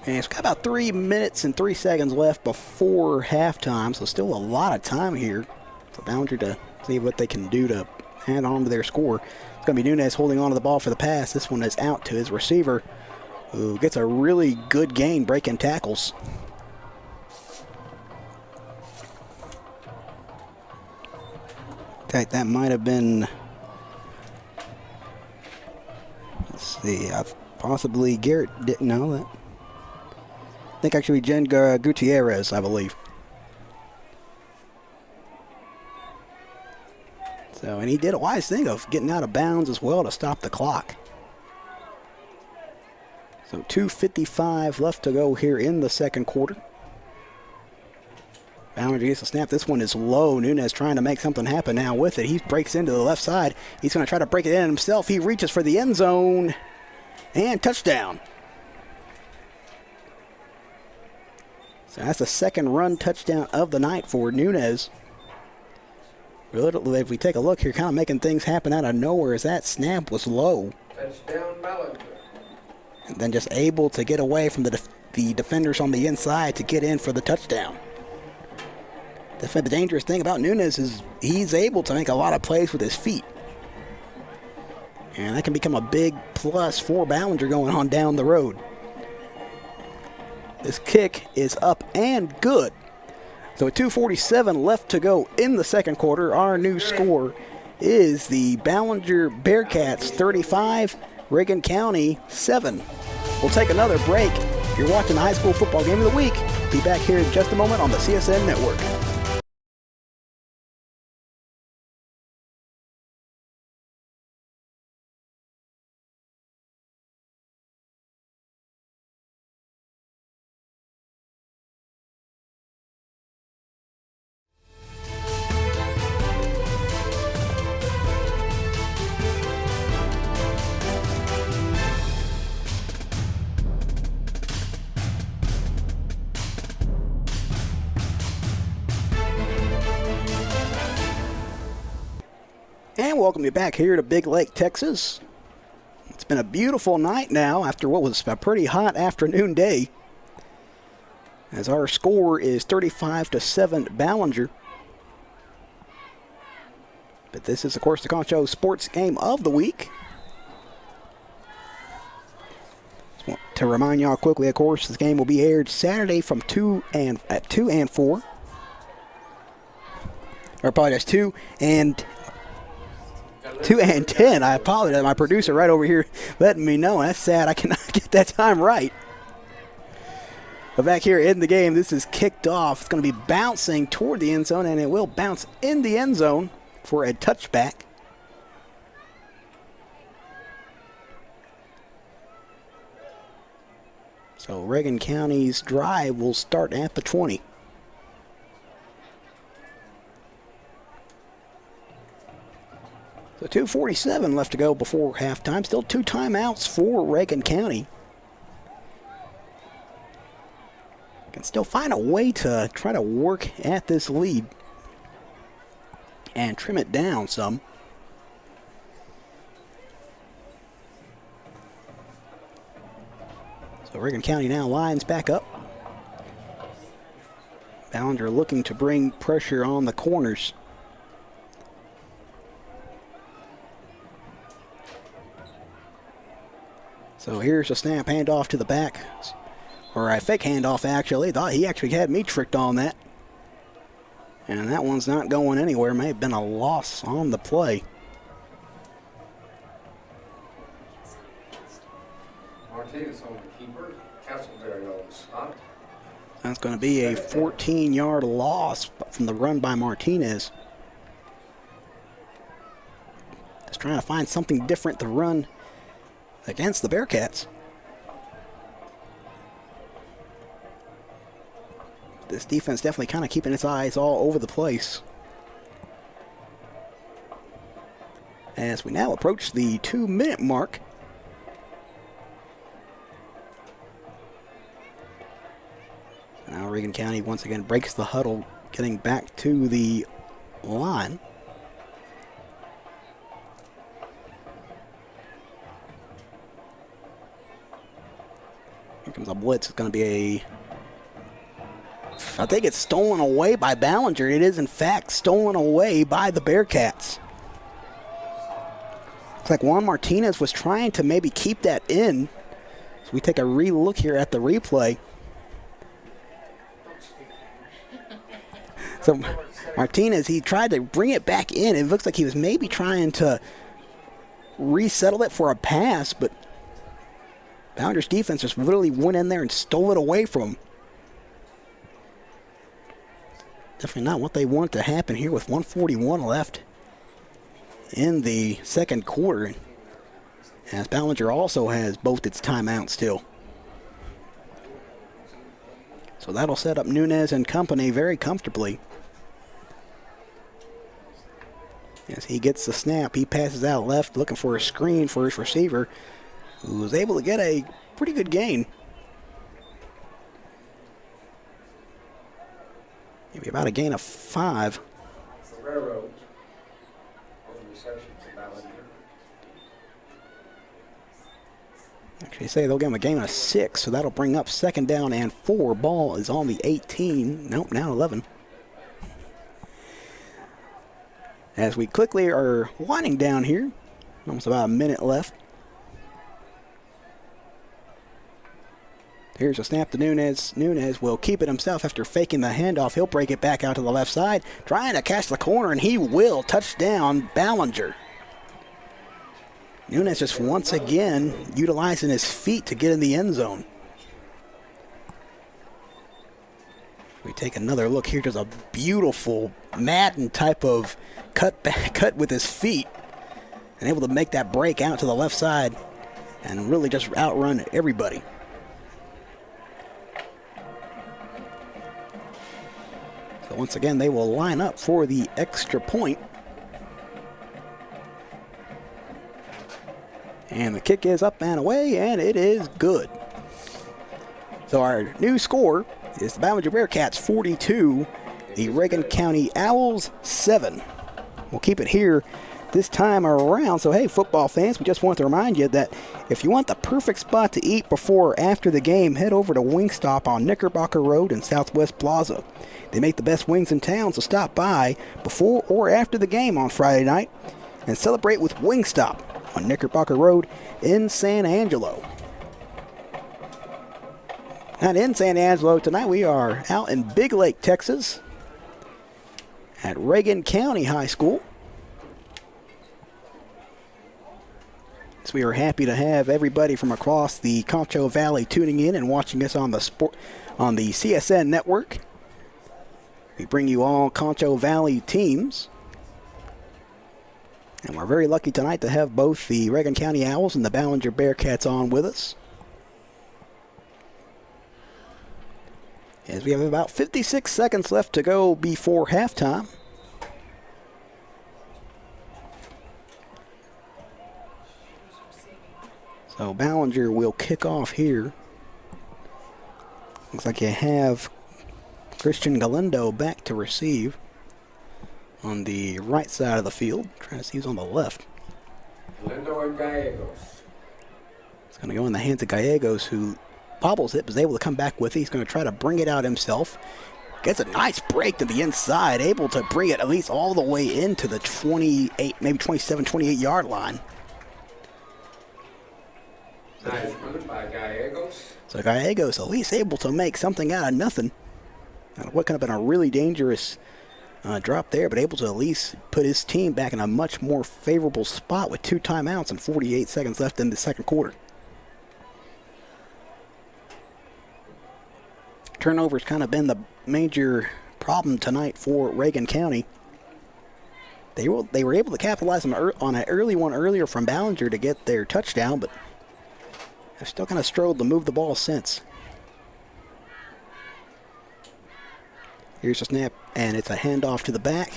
A: And it's got about 3 minutes and 3 seconds left before halftime, so still a lot of time here for Ballinger to see what they can do to add on to their score. It's going to be Nunez holding on to the ball for the pass. This one is out to his receiver, who gets a really good gain breaking tackles. In fact, that might have been, let's see, possibly Garrett didn't know that. I think actually Jen Gutierrez, I believe. So, and he did a wise thing of getting out of bounds as well to stop the clock. So 2:55 left to go here in the second quarter. Ballinger gets a snap. This one is low. Nunez trying to make something happen now with it. He breaks into the left side. He's going to try to break it in himself. He reaches for the end zone. And touchdown. So that's the second run touchdown of the night for Nunez. If we take a look here, kind of making things happen out of nowhere as that snap was low.
B: Touchdown, Ballinger.
A: And then just able to get away from the defenders on the inside to get in for the touchdown. The dangerous thing about Nunez is he's able to make a lot of plays with his feet. And that can become a big plus for Ballinger going on down the road. This kick is up and good. So with 2:47 left to go in the second quarter, our new score is the Ballinger Bearcats 35, Reagan County 7. We'll take another break. You're watching the high school football game of the week. Be back here in just a moment on the CSN Network. And welcome you back here to Big Lake, Texas. It's been a beautiful night now after what was a pretty hot afternoon day. As our score is 35-7 Ballinger. But this is, of course, the Concho Sports Game of the Week. Just want to remind y'all quickly, of course, this game will be aired Saturday from 2 and 4. Or apologize, 2 and 10. I apologize. My producer right over here letting me know. That's sad. I cannot get that time right. But back here in the game, this is kicked off. It's going to be bouncing toward the end zone, and it will bounce in the end zone for a touchback. So Reagan County's drive will start at the 20. So 2:47 left to go before halftime. Still 2 timeouts for Reagan County. Can still find a way to try to work at this lead and trim it down some. So Reagan County now lines back up. Ballinger looking to bring pressure on the corners. So here's a snap handoff to the back. Or a fake handoff, actually. Thought he actually had me tricked on that. And that one's not going anywhere. May have been a loss on the play.
B: Martinez on the keeper. Castleberry on the stop.
A: That's going to be a 14-yard loss from the run by Martinez. Just trying to find something different to run against the Bearcats. This defense definitely kind of keeping its eyes all over the place. As we now approach the 2-minute mark. Now Reagan County once again breaks the huddle, getting back to the line. Here comes a blitz. It's going to be I think it's stolen away by Ballinger. It is, in fact, stolen away by the Bearcats. Looks like Juan Martinez was trying to maybe keep that in. So we take a re-look here at the replay. So Martinez, he tried to bring it back in. It looks like he was maybe trying to resettle it for a pass, but Ballinger's defense just literally went in there and stole it away from him. Definitely not what they want to happen here with 1:41 left in the second quarter. As Ballinger also has both its timeouts still. So that'll set up Nunez and company very comfortably. As he gets the snap, he passes out left looking for a screen for his receiver, who was able to get a pretty good gain. Maybe about a gain of 5.
B: Ferrero on the reception for Ballinger.
A: Actually, say they'll give him a gain of 6, so that'll bring up 2nd down and 4. Ball is on the 18. Nope, now 11. As we quickly are winding down here, almost about a minute left. Here's a snap to Nunez. Nunez will keep it himself after faking the handoff. He'll break it back out to the left side, trying to catch the corner, and he will. Touchdown, Ballinger. Nunez just once again utilizing his feet to get in the end zone. We take another look here. There's a beautiful Madden type of cut with his feet, and able to make that break out to the left side and really just outrun everybody. So once again, they will line up for the extra point. And the kick is up and away, and it is good. So our new score is the Ballinger Bearcats 42, the Reagan County Owls 7. We'll keep it here this time around. So hey, football fans, we just want to remind you that if you want the perfect spot to eat before or after the game, head over to Wingstop on Knickerbocker Road in Southwest Plaza. They make the best wings in town, so stop by before or after the game on Friday night and celebrate with Wingstop on Knickerbocker Road in San Angelo. Not in San Angelo tonight, we are out in Big Lake, Texas at Reagan County High School. So we are happy to have everybody from across the Concho Valley tuning in and watching us on the CSN network. We bring you all Concho Valley teams. And we're very lucky tonight to have both the Reagan County Owls and the Ballinger Bearcats on with us. As we have about 56 seconds left to go before halftime. So Ballinger will kick off here. Looks like you have Christian Galindo back to receive on the right side of the field. Trying to see who's on the left.
B: Galindo and Gallegos.
A: It's going to go in the hands of Gallegos, who bobbles it, but is able to come back with it. He's going to try to bring it out himself. Gets a nice break to the inside, able to bring it at least all the way into the 28, maybe 27, 28 yard line.
B: Nice run by Gallegos.
A: So Gallegos at least able to make something out of nothing. What could have been a really dangerous drop there, but able to at least put his team back in a much more favorable spot with 2 timeouts and 48 seconds left in the second quarter. Turnovers kind of been the major problem tonight for Reagan County. They were able to capitalize on an early one earlier from Ballinger to get their touchdown, but have still kind of struggled to move the ball since. Here's a snap, and it's a handoff to the back.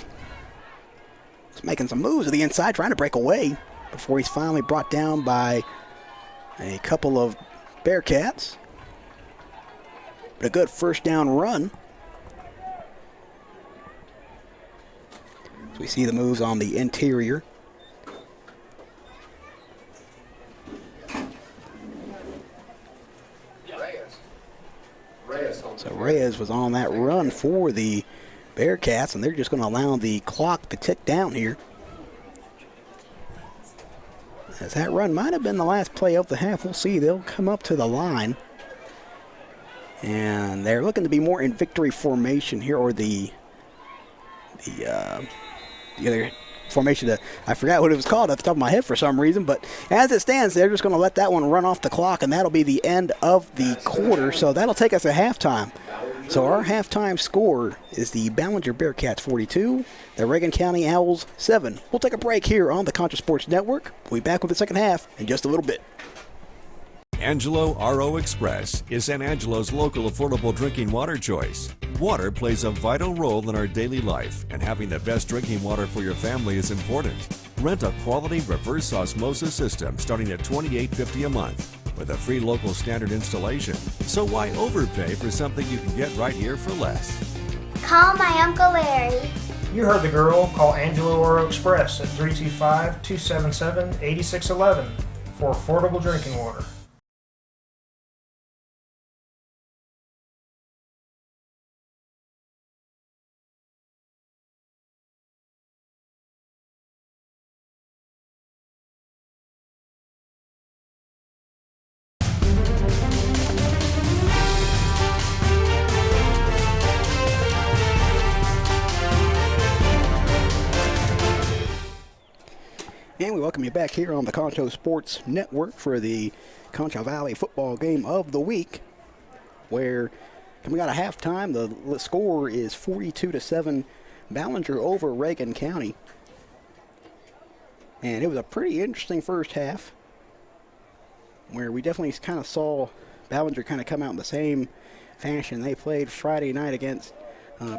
A: He's making some moves to the inside, trying to break away before he's finally brought down by a couple of Bearcats. But a good first down run. So we see the moves on the interior. So Reyes was on that run for the Bearcats, and they're just going to allow the clock to tick down here. As that run might have been the last play of the half. We'll see. They'll come up to the line. And they're looking to be more in victory formation here, or the other formation. I forgot what it was called at the top of my head for some reason, but as it stands, they're just going to let that one run off the clock, and that'll be the end of the quarter. So that'll take us to halftime. So our halftime score is the Ballinger Bearcats 42, the Reagan County Owls 7. We'll take a break here on the Concho Sports Network. We'll be back with the second half in just a little bit.
D: Angelo RO Express is San Angelo's local affordable drinking water choice. Water plays a vital role in our daily life, and having the best drinking water for your family is important. Rent a quality reverse osmosis system starting at $28.50 a month with a free local standard installation. So why overpay for something you can get right here for less?
E: Call my Uncle Larry.
F: You heard the girl. Call Angelo Oro Express at 325-277-8611 for affordable drinking water.
A: And we welcome you back here on the Concho Sports Network for the Concho Valley football game of the week, where coming out of halftime, the score is 42-7, Ballinger over Reagan County. And it was a pretty interesting first half, where we definitely kind of saw Ballinger kind of come out in the same fashion they played Friday night against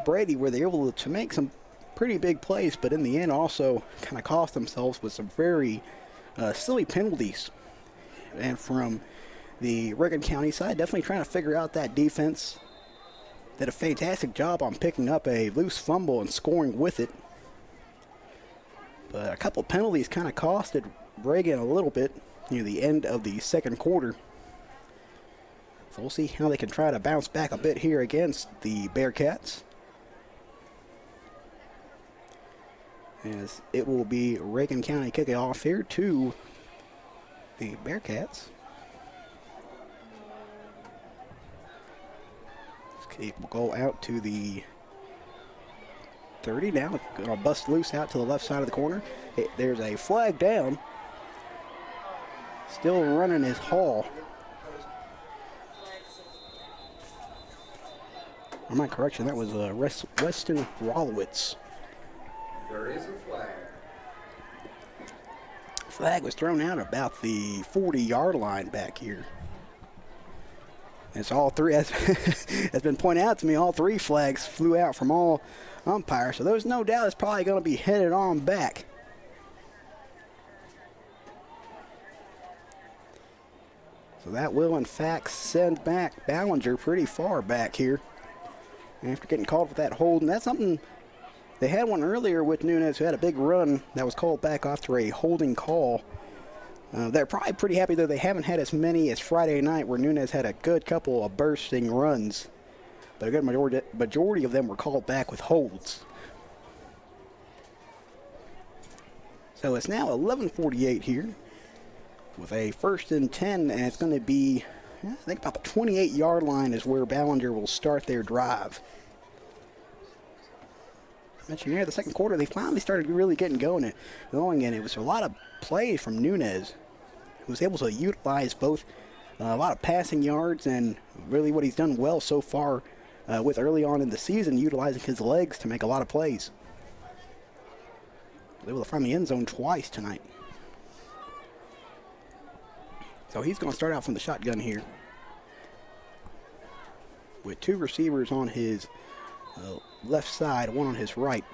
A: Brady, where they were able to make some pretty big plays, but in the end also kind of cost themselves with some very silly penalties. And from the Reagan County side, definitely trying to figure out that defense. Did a fantastic job on picking up a loose fumble and scoring with it. But a couple penalties kind of costed Reagan a little bit near the end of the second quarter. So we'll see how they can try to bounce back a bit here against the Bearcats. As it will be Reagan County kicking off here to the Bearcats. Okay, we'll go out to the 30 now. Going to bust loose out to the left side of the corner. There's a flag down. Still running his haul. Or my correction, that was Weston Rolowitz.
B: There is a flag.
A: Flag was thrown out about the 40-yard line back here. It's all three, as has been pointed out to me, all three flags flew out from all umpires. So there's no doubt it's probably going to be headed on back. So that will, in fact, send back Ballinger pretty far back here. After getting called for that hold. And that's something, they had one earlier with Nunez who had a big run that was called back after a holding call. They're probably pretty happy, though they haven't had as many as Friday night, where Nunez had a good couple of bursting runs. But a good majority of them were called back with holds. So it's now 11:48 here with a 1st and 10, and it's going to be, I think, about the 28-yard line is where Ballinger will start their drive. I mentioned here, the second quarter, they finally started really getting going, and it was a lot of play from Nunez, who was able to utilize both a lot of passing yards and really what he's done well so far with early on in the season, utilizing his legs to make a lot of plays. They were able to find the end zone twice tonight. So he's going to start out from the shotgun here with two receivers on his left side, one on his right.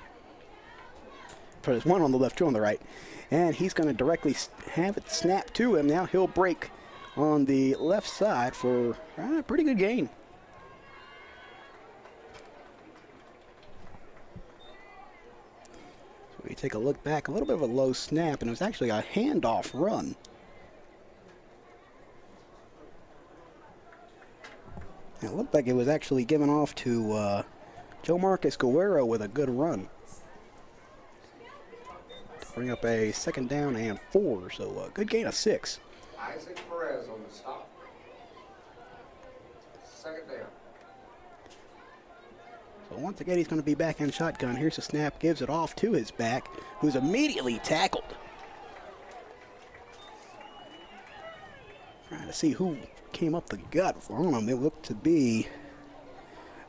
A: But there's one on the left, two on the right. And he's going to directly have it snap to him. Now he'll break on the left side for a pretty good gain. So we take a look back, a little bit of a low snap, and it was actually a handoff run. It looked like it was actually given off to Joe Marcus Guerrero with a good run. To bring up a 2nd down and 4, so a good gain of 6.
B: Isaac Perez on the stop. 2nd down.
A: So once again, he's going to be back in shotgun. Here's the snap, gives it off to his back, who's immediately tackled. Trying to see who came up the gut for him. It looked to be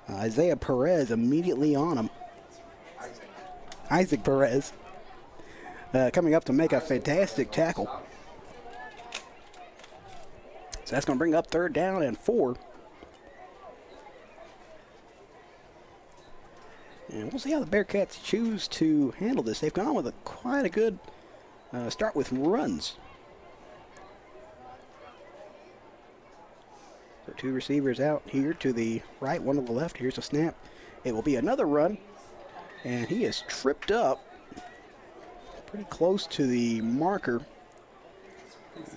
A: Isaiah Perez immediately on him. Isaac Perez coming up to make a fantastic tackle. So that's going to bring up 3rd down and 4. And we'll see how the Bearcats choose to handle this. They've gone with quite a good start with runs. So 2 receivers out here to the right, one to the left. Here's a snap. It will be another run. And he is tripped up pretty close to the marker.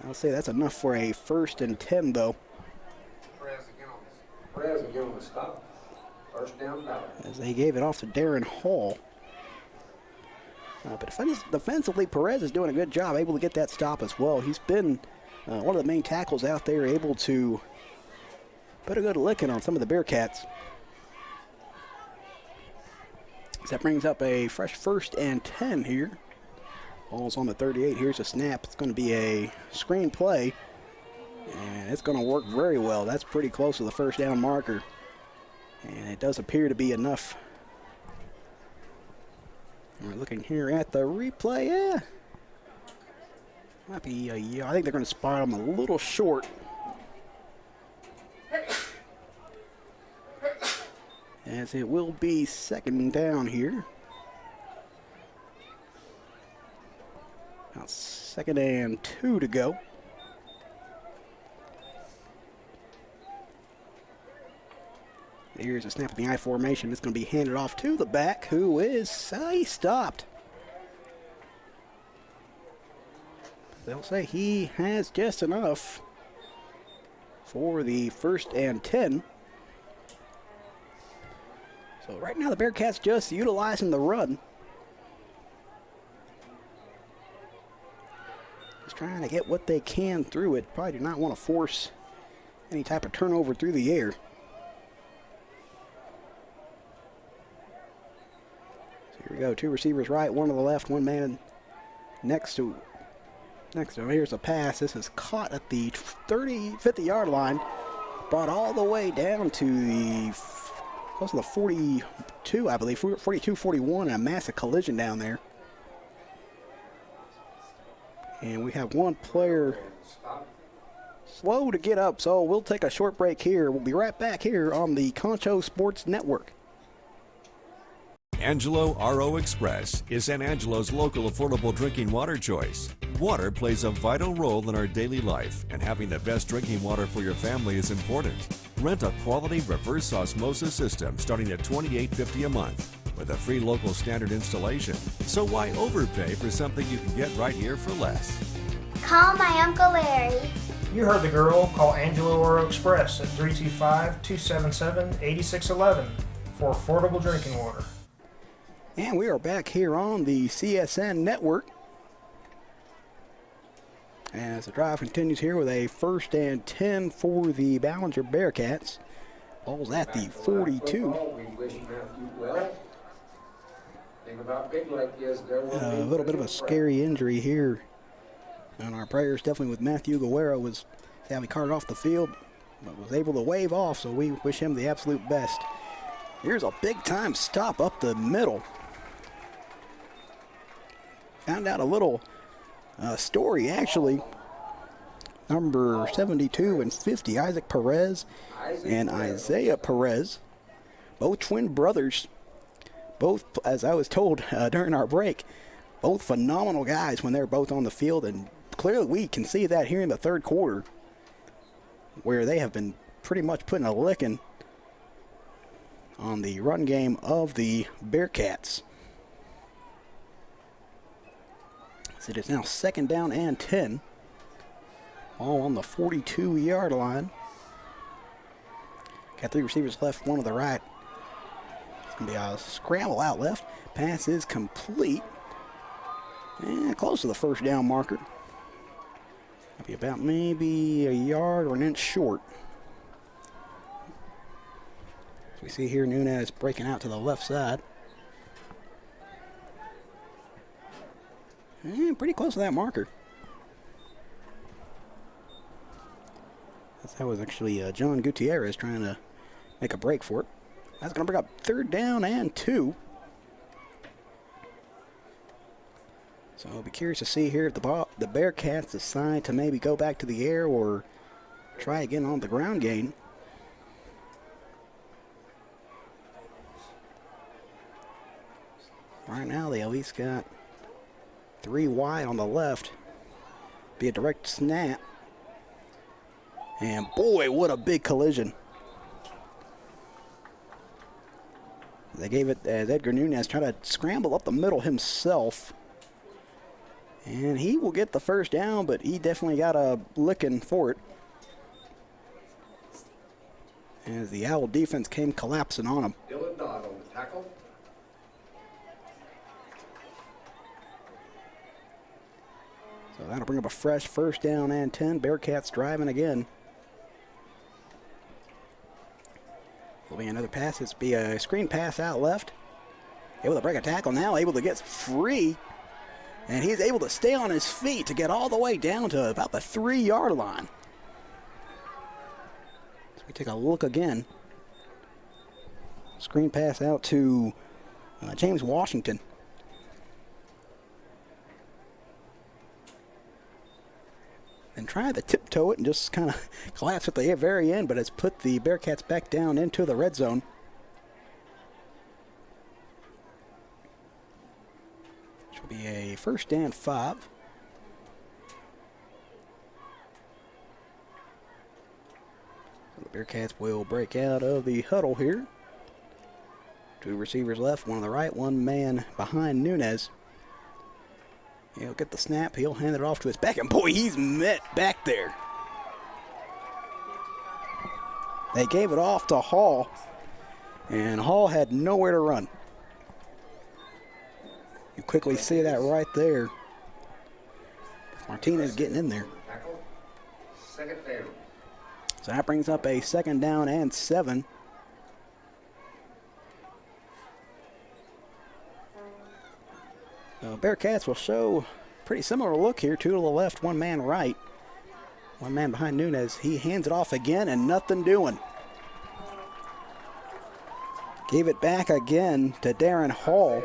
A: I'll say that's enough for a 1st and 10, though.
B: Perez again on the stop. 1st down Ballinger.
A: As they gave it off to Darren Hall. But defensively, Perez is doing a good job, able to get that stop as well. He's been one of the main tackles out there, able to put a good licking on some of the Bearcats. So that brings up a fresh 1st and 10 here. Ball's on the 38. Here's a snap. It's going to be a screen play. And it's going to work very well. That's pretty close to the 1st down marker. And it does appear to be enough. We're looking here at the replay. Yeah. Might be a year. I think they're going to spot him a little short. As it will be 2nd down here. About 2nd and 2 to go. Here's a snap of the I formation. It's going to be handed off to the back, who is he's stopped. They'll say he has just enough for the 1st and 10. So right now the Bearcats just utilizing the run. Just trying to get what they can through it. Probably do not want to force any type of turnover through the air. So here we go. 2 receivers right, 1 to the left, 1 man next to Next over here's a pass. This is caught at the 50-yard line. Brought all the way down to the close to the 42, I believe, 42-41, and a massive collision down there. And we have one player slow to get up, so we'll take a short break here. We'll be right back here on the Concho Sports Network.
D: Angelo RO Express is San Angelo's local affordable drinking water choice. Water plays a vital role in our daily life, and having the best drinking water for your family is important. Rent a quality reverse osmosis system starting at $28.50 a month with a free local standard installation. So why overpay for something you can get right here for less?
E: Call my Uncle Larry.
F: You heard the girl. Call Angelo Oro Express at 325-277-8611 for affordable drinking water.
A: And we are back here on the CSN network as the drive continues here with a 1st and 10 for the Ballinger Bearcats. Ball's at the 42.
B: We wish Matthew well. Thing about Big Lake is there will
A: A little bit of a scary injury here. And our prayers definitely with Matthew Guerrero was how he carted off the field, but was able to wave off, so we wish him the absolute best. Here's a big-time stop up the middle. Found out a little story, actually. Number 72 and 50, Isaac Perez and Isaiah Perez, both twin brothers. Both, as I was told during our break, both phenomenal guys when they're both on the field. And clearly we can see that here in the third quarter, where they have been pretty much putting a licking on the run game of the Bearcats. It is now 2nd down and 10. All on the 42-yard line. Got 3 receivers left, 1 to the right. It's going to be a scramble out left. Pass is complete. And close to the 1st down marker. It'll be about maybe a yard or an inch short. As we see here, Nunez breaking out to the left side. Pretty close to that marker. That was actually John Gutierrez trying to make a break for it. That's going to bring up 3rd down and 2. So I'll be curious to see here if the Bearcats decide to maybe go back to the air or try again on the ground game. Right now they at least got 3 wide on the left. Be a direct snap. And boy, what a big collision. They gave it as Edgar Nunez tried to scramble up the middle himself. And he will get the 1st down, but he definitely got a licking for it, as the Owl defense came collapsing on him.
B: Dylan Dodd on the tackle.
A: So that'll bring up a fresh 1st down and 10. Bearcats driving again. Will be another pass. It's be a screen pass out left. Able to break a tackle now, able to get free. And he's able to stay on his feet to get all the way down to about the 3-yard line. So we take a look again. Screen pass out to James Washington. And tried to tiptoe it and just kind of collapse at the very end, but it's put the Bearcats back down into the red zone. Which will be a 1st and 5. So the Bearcats will break out of the huddle here. 2 receivers left, 1 on the right, 1 man behind Nunez. He'll get the snap. He'll hand it off to his back. And boy, he's met back there. They gave it off to Hall. And Hall had nowhere to run. You quickly see that right there. Martinez getting in there.
B: Tackle. 2nd down.
A: So that brings up a 2nd down and 7. Bearcats will show Pretty similar look here. 2 to the left, 1 man right. 1 man behind Nunez. He hands it off again and nothing doing. Gave it back again to Darren Hall.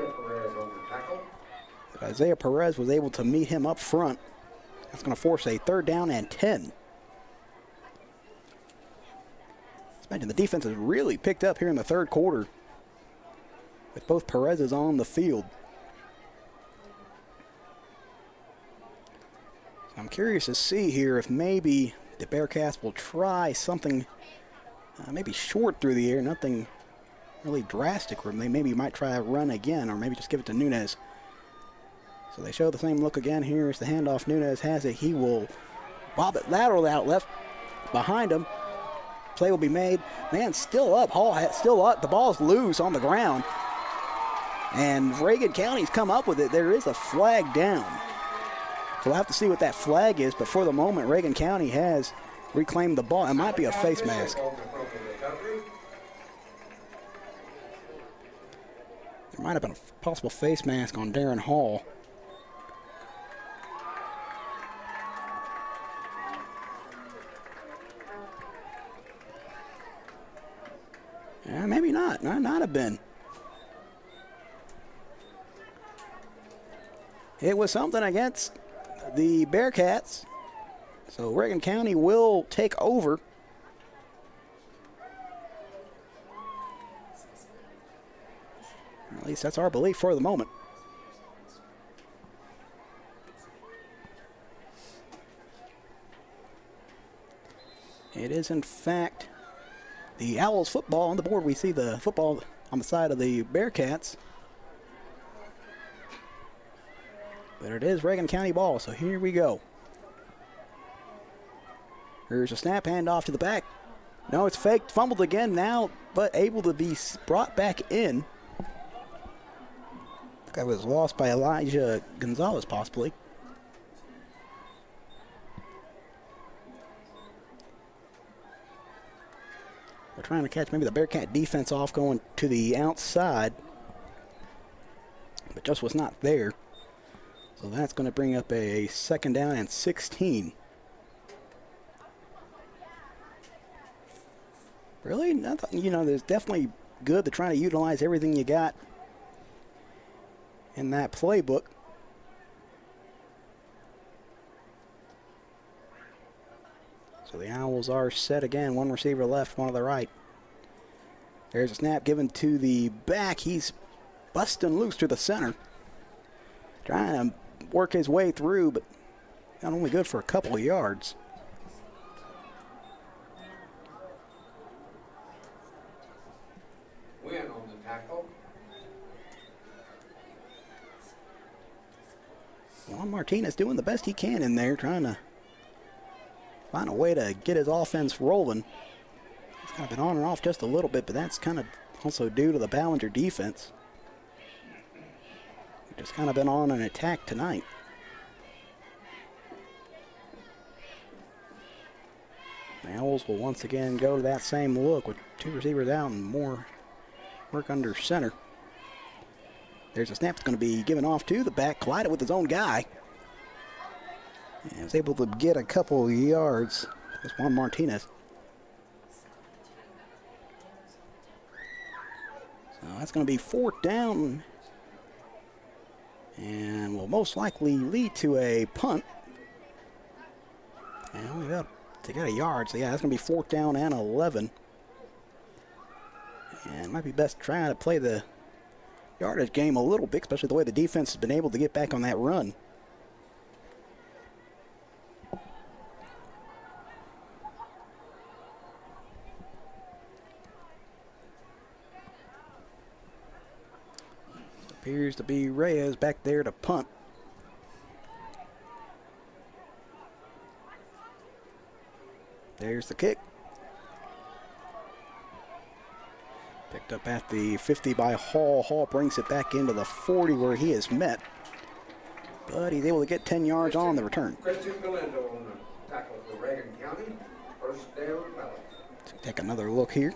A: Isaiah Perez was able to meet him up front. That's going to force a 3rd down and 10. Imagine the defense has really picked up here in the 3rd quarter with both Perez's on the field. So I'm curious to see here if maybe the Bearcats will try something maybe short through the air, nothing really drastic, or they maybe might try a run again, or maybe just give it to Nunez. So they show the same look again. Here's the handoff. Nunez has it. He will bob it lateral out left behind him. Play will be made. Man, still up. Hall still up. The ball's loose on the ground. And Reagan County's come up with it. There is a flag down. So we'll have to see what that flag is, but for the moment, Reagan County has reclaimed the ball. It might be a face mask. There might have been a possible face mask on Darren Hall. Yeah, maybe not. Might not have been. It was something against the Bearcats. So Reagan County will take over. At least that's our belief for the moment. It is, in fact, the Owls football. On the board, we see the football on the side of the Bearcats. But it is Reagan County ball, so here we go. Here's a snap, handoff to the back. No, it's faked, fumbled again now, but able to be brought back in. That was lost by Elijah Gonzalez, possibly. They're trying to catch maybe the Bearcat defense off going to the outside, but just was not there. So that's going to bring up a 2nd down and 16. Really, nothing. You know, there's definitely good to try to utilize everything you got in that playbook. So the Owls are set again. 1 receiver left, 1 to the right. There's a snap given to the back. He's busting loose to the center. Trying to work his way through, but not only good for a couple of yards.
B: Win on the tackle.
A: Juan Martinez doing the best he can in there, trying to find a way to get his offense rolling. He's kind of been on and off just a little bit, but that's kind of also due to the Ballinger defense. Just kind of been on an attack tonight. The Owls will once again go to that same look with 2 receivers out and more work under center. There's a snap that's going to be given off to the back, collided with his own guy. And was able to get a couple of yards. That's Juan Martinez. So that's going to be 4th down. And will most likely lead to a punt. And we got to get a yard. So yeah, that's going to be 4th down and 11. And it might be best trying to play the yardage game a little bit, especially the way the defense has been able to get back on that run. Appears to be Reyes back there to punt. There's the kick. Picked up at the 50 by Hall. Hall brings it back into the 40 where he is met. But he's able to get 10 yards on the return.
B: Christian Galindo on the tackle for Reagan County. 1st down, Ballinger.
A: Take another look here.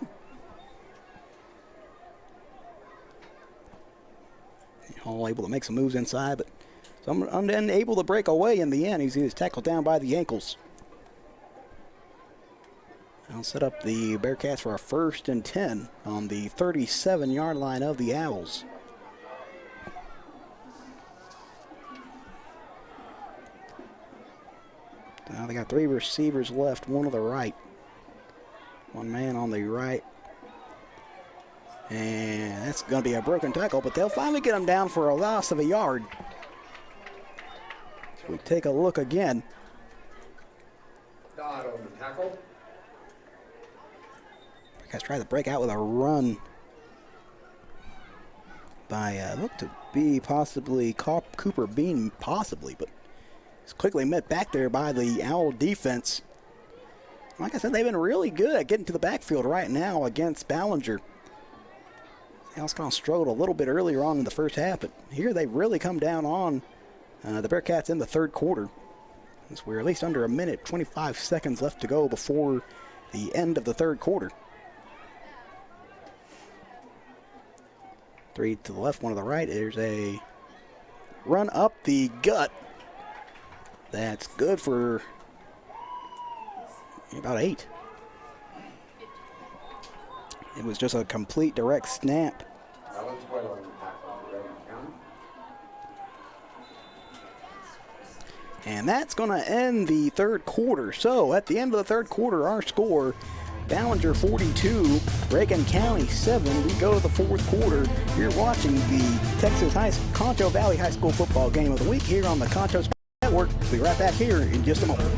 A: Hall able to make some moves inside, but So unable to break away in the end. He was tackled down by the ankles. I'll set up the Bearcats for a 1st and 10 on the 37-yard line of the Owls. Now they got 3 receivers left, one to the right. One man on the right. And that's going to be a broken tackle, but they'll finally get him down for a loss of a yard. We take a look again.
B: Dodd on the tackle.
A: Guys try to break out with a run by look to be possibly Cooper Bean, possibly, but it's quickly met back there by the Owl defense. Like I said, they've been really good at getting to the backfield right now against Ballinger. The Owls kind of struggled a little bit earlier on in the first half, but here they really come down on the Bearcats in the third quarter. As we're at least under a minute, 25 seconds left to go before the end of the third quarter. 3 to the left, 1 to the right. There's a run up the gut. That's good for about 8. It was just a complete direct snap. And that's going to end the third quarter. So at the end of the third quarter, our score, Ballinger 42, Reagan County 7. We go to the fourth quarter. You're watching the Concho Valley High School football game of the week here on the Concho Sports Network. We'll be right back here in just a moment.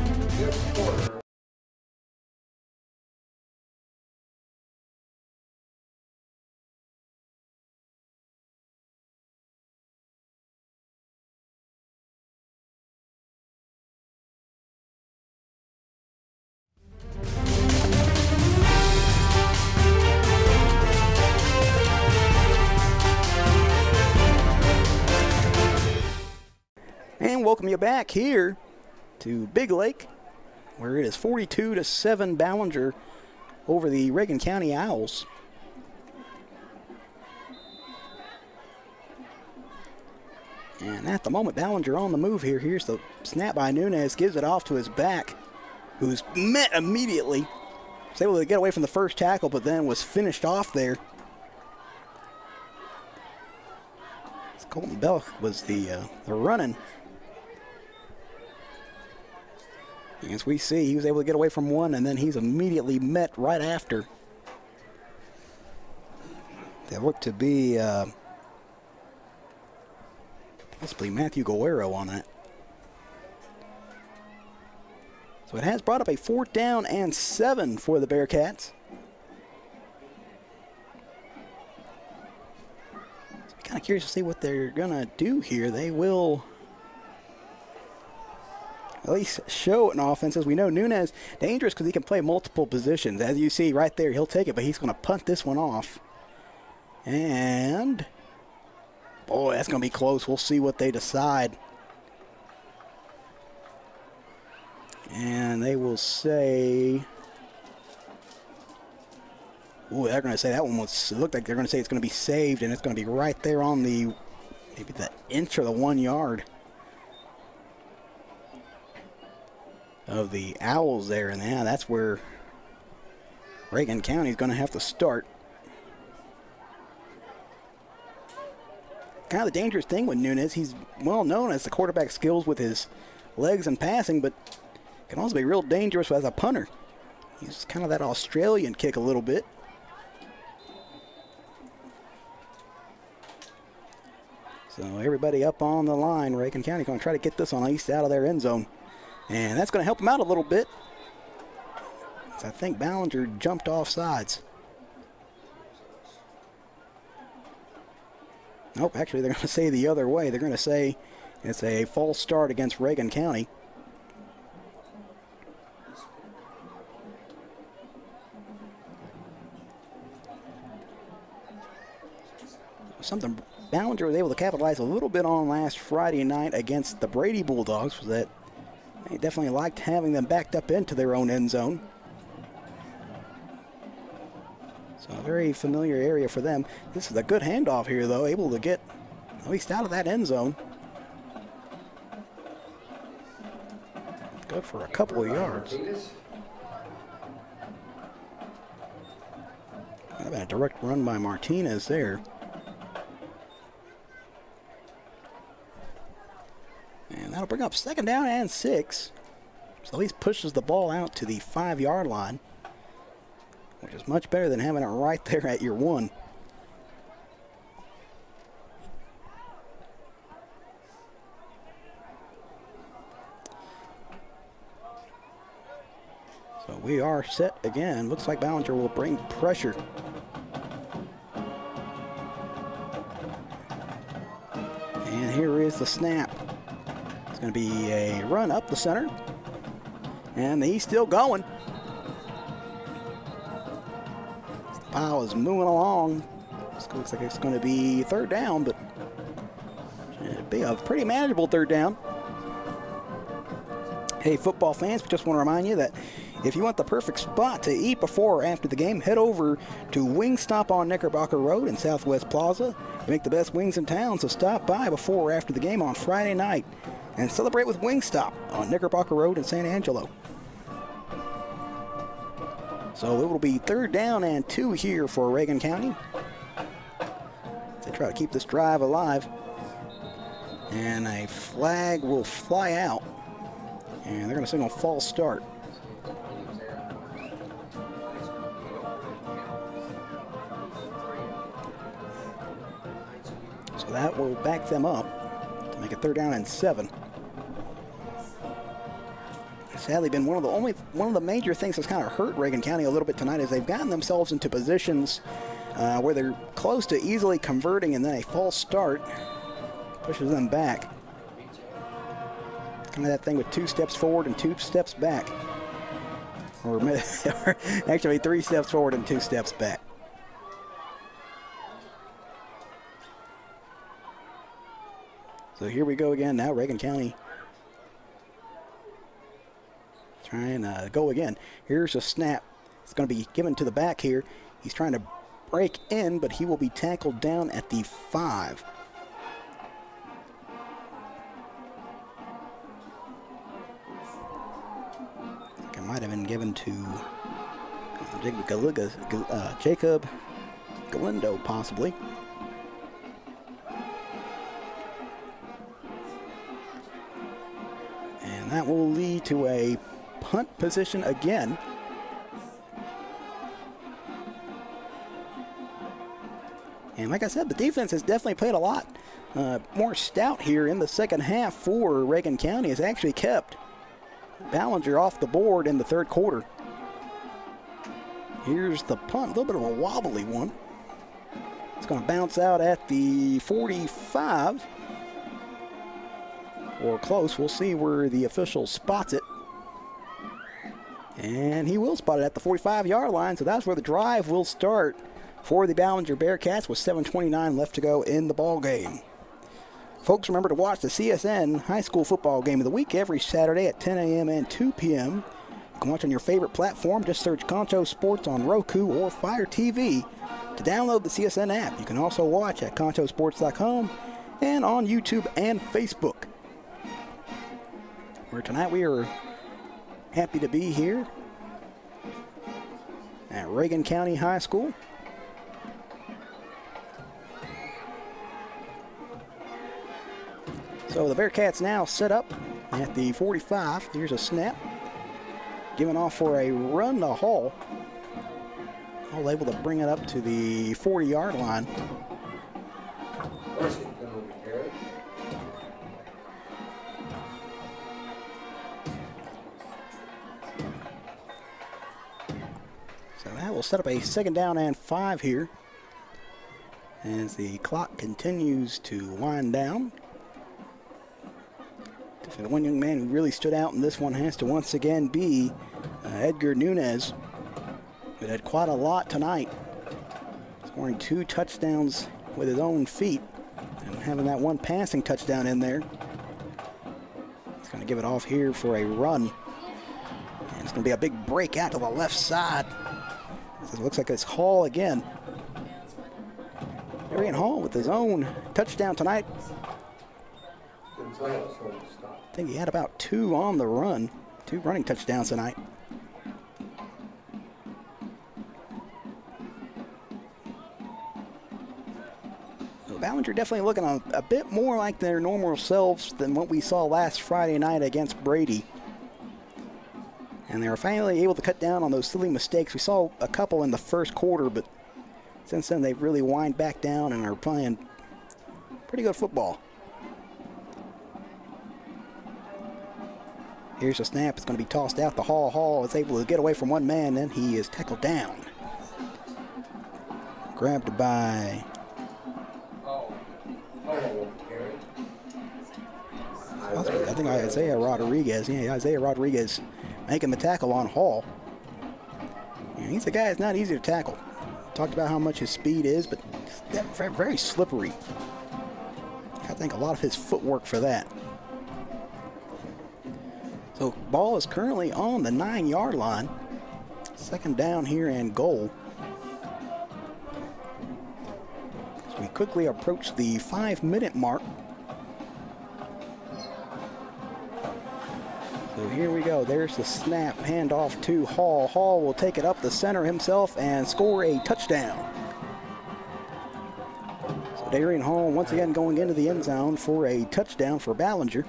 A: And welcome you back here to Big Lake, where it is 42-7 Ballinger over the Reagan County Owls. And at the moment, Ballinger on the move here. Here's the snap by Nunez, gives it off to his back, who's met immediately. Was able to get away from the first tackle, but then was finished off there. Colton Belk was the running. As we see, he was able to get away from one, and then he's immediately met right after. They look to be possibly Matthew Guerrero on that. So it has brought up a 4th down and 7 for the Bearcats. So I'm kind of curious to see what they're going to do here. They will at least show an offense. As we know, Nunez dangerous because he can play multiple positions. As you see right there, he'll take it, but he's going to punt this one off. And boy, that's going to be close. We'll see what they decide. And they will say, ooh, they're going to say that one was, it looked like they're going to say it's going to be saved, and it's going to be right there on the, maybe the inch or the 1 yard of the Owls there. And yeah, that's where Reagan County is going to have to start. Kind of the dangerous thing with Nunez, he's well known as the quarterback skills with his legs and passing, but can also be real dangerous as a punter. He's kind of that Australian kick a little bit. So everybody up on the line. Reagan County going to try to get this on east out of their end zone. And that's going to help them out a little bit. So I think Ballinger jumped off sides. Nope, actually they're going to say the other way. They're going to say it's a false start against Reagan County. Something Ballinger was able to capitalize a little bit on last Friday night against the Brady Bulldogs was that they definitely liked having them backed up into their own end zone. So a very familiar area for them. This is a good handoff here, though, able to get at least out of that end zone. Good for a couple of yards. How about a direct run by Martinez there? And that'll bring up 2nd down and 6. So at least pushes the ball out to the 5-yard line, which is much better than having it right there at your 1. So we are set again. Looks like Ballinger will bring pressure. And here is the snap. It's going to be a run up the center. And he's still going. The pile is moving along. This looks like it's going to be 3rd down, but it'd be a pretty manageable 3rd down. Hey, football fans, we just want to remind you that if you want the perfect spot to eat before or after the game, head over to Wingstop on Knickerbocker Road in Southwest Plaza. They make the best wings in town, so stop by before or after the game on Friday night and celebrate with Wingstop on Knickerbocker Road in San Angelo. So it will be 3rd down and 2 here for Reagan County. They try to keep this drive alive. And a flag will fly out. And they're going to signal false start. So that will back them up to make it 3rd down and 7. Sadly, been one of the major things that's kind of hurt Reagan County a little bit tonight is they've gotten themselves into positions where they're close to easily converting, and then a false start pushes them back. Kind of that thing with 2 steps forward and 2 steps back, or actually 3 steps forward and 2 steps back. So here we go again. Now Reagan County trying to go again. Here's a snap. It's going to be given to the back here. He's trying to break in, but he will be tackled down at the 5. I think it might have been given to Jacob Galindo, possibly. And that will lead to a punt position again. And like I said, the defense has definitely played a lot more stout here in the second half for Reagan County. Has actually kept Ballinger off the board in the 3rd quarter. Here's the punt, a little bit of a wobbly one. It's going to bounce out at the 45. Or close. We'll see where the official spots it. And he will spot it at the 45-yard line, so that's where the drive will start for the Ballinger Bearcats with 7:29 left to go in the ball game. Folks, remember to watch the CSN High School Football Game of the Week every Saturday at 10 a.m. and 2 p.m. You can watch on your favorite platform. Just search Concho Sports on Roku or Fire TV to download the CSN app. You can also watch at conchosports.com and on YouTube and Facebook. Where tonight we are happy to be here at Reagan County High School. So the Bearcats now set up at the 45. Here's a snap. Given off for a run to Hall. Hall able to bring it up to the 40-yard line. So that will set up a 2nd down and 5 here as the clock continues to wind down. The one young man who really stood out in this one has to once again be Edgar Nunez, who had quite a lot tonight, scoring 2 touchdowns with his own feet and having that 1 passing touchdown in there. He's going to give it off here for a run. And it's going to be a big break out to the left side. It looks like it's Hall again. Darian Hall with his own touchdown tonight. I think he had about 2 on the run, 2 running touchdowns tonight. So Ballinger definitely looking a bit more like their normal selves than what we saw last Friday night against Brady. And they were finally able to cut down on those silly mistakes. We saw a couple in the first quarter, but since then they've really wind back down and are playing pretty good football. Here's a snap. It's going to be tossed out to Hall. Hall is able to get away from one man, then he is tackled down. Grabbed by... I think Isaiah Rodriguez. Yeah, Isaiah Rodriguez making the tackle on Hall. And he's a guy that's not easy to tackle. Talked about how much his speed is, but very, very slippery. I think a lot of his footwork for that. So ball is currently on the 9-yard line. 2nd down here and goal. So we quickly approach the 5-minute mark. So here we go. There's the snap. Handoff to Hall. Hall will take it up the center himself and score a touchdown. So Darian Hall once again going into the end zone for a touchdown for Ballinger.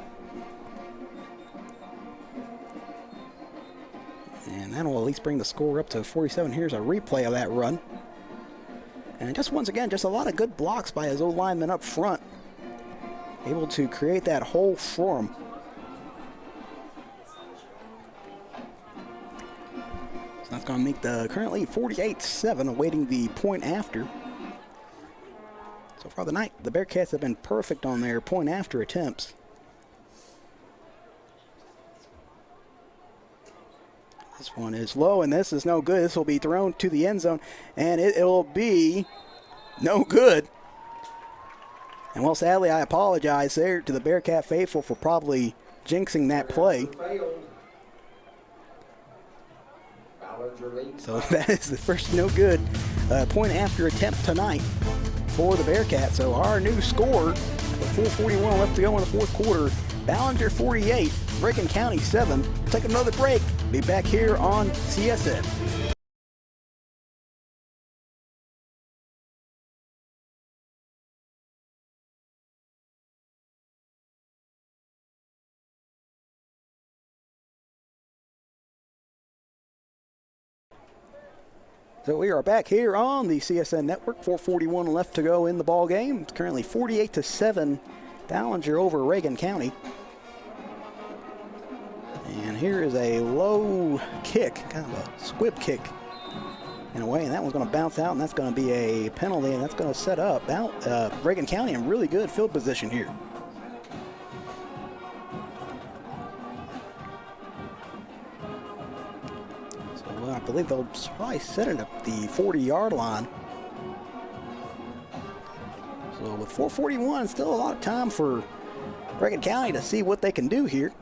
A: And that'll at least bring the score up to 47. Here's a replay of that run. And just once again, just a lot of good blocks by his O-lineman up front. Able to create that hole for him. So that's going to make the currently 48-7, awaiting the point after. So far the night, the Bearcats have been perfect on their point after attempts. This one is low, and this is no good. This will be thrown to the end zone, and it'll be no good. And well, sadly, I apologize there to the Bearcat faithful for probably jinxing that play. So that is the first no good point after attempt tonight for the Bearcats. So our new score, with 4:41 left to go in the fourth quarter, Ballinger 48, Reagan County 7. Take another break. Be back here on CSN. So we are back here on the CSN network. 4:41 left to go in the ball game. It's currently 48-7, Ballinger over Reagan County. And here is a low kick, kind of a squib kick in a way, and that one's going to bounce out, and that's going to be a penalty, and that's going to set up Reagan County in really good field position here. So I believe they'll probably set it at the 40-yard line. So with 4:41, still a lot of time for Reagan County to see what they can do here.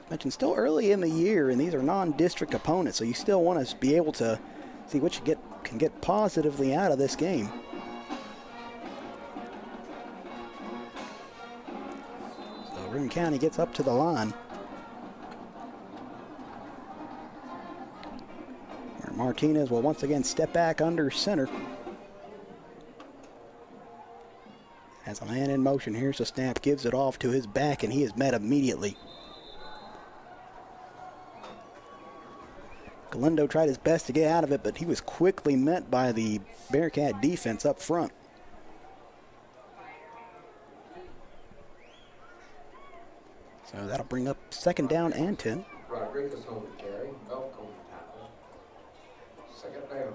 A: Mentioned still early in the year, and these are non-district opponents, so you still want to be able to see what you can get positively out of this game. So Reagan County gets up to the line. Where Martinez will once again step back under center. Has a man in motion. Here's a snap, gives it off to his back, and he is met immediately. Galindo tried his best to get out of it, but he was quickly met by the Bearcat defense up front. So that'll bring up 2nd down and 10.
B: Rodriguez on the carry, Belk on the tackle. 2nd down.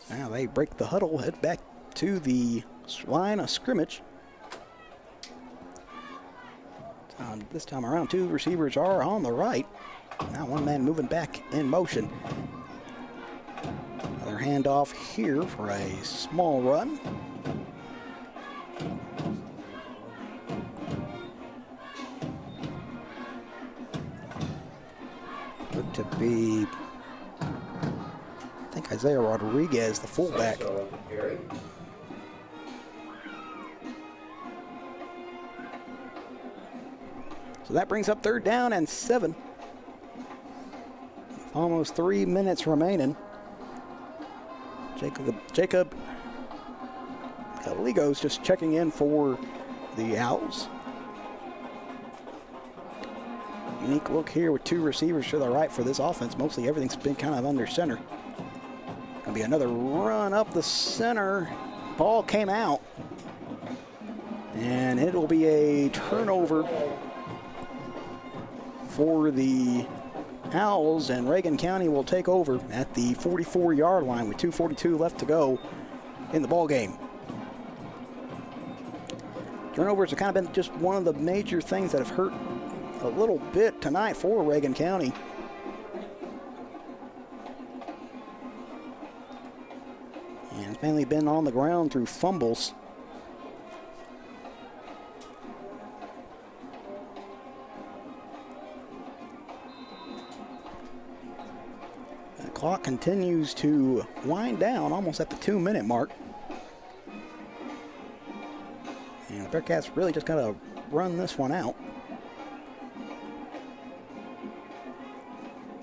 A: Now they break the huddle, head back to the line of scrimmage. This time around, 2 receivers are on the right. Now one man moving back in motion. Another handoff here for a small run. to be, I think, Isaiah Rodriguez, the fullback.
B: So carry.
A: So that brings up 3rd down and 7. Almost 3 minutes remaining. Jacob Ligo's just checking in for the Owls. Unique look here with 2 receivers to the right for this offense. Mostly everything's been kind of under center. Gonna be another run up the center. Ball came out. And it will be a turnover for the Owls, and Reagan County will take over at the 44-yard line with 2:42 left to go in the ball game. Turnovers have kind of been just one of the major things that have hurt a little bit tonight for Reagan County. And it's mainly been on the ground through fumbles. The clock continues to wind down almost at the 2-minute mark. And the Bearcats really just got to run this one out.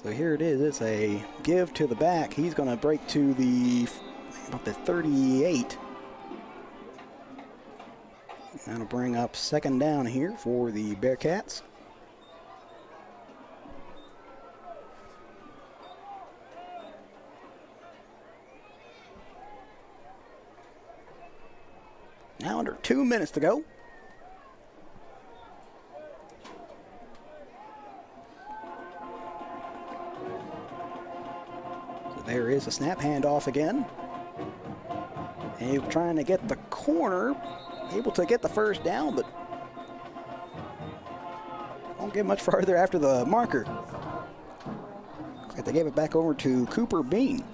A: So here it is. It's a give to the back. He's going to break to about the 38. That'll bring up 2nd down here for the Bearcats. Now under 2 minutes to go. So there is a snap handoff again. And trying to get the corner, able to get the 1st down, but won't get much farther after the marker. Looks like they gave it back over to Cooper Bean.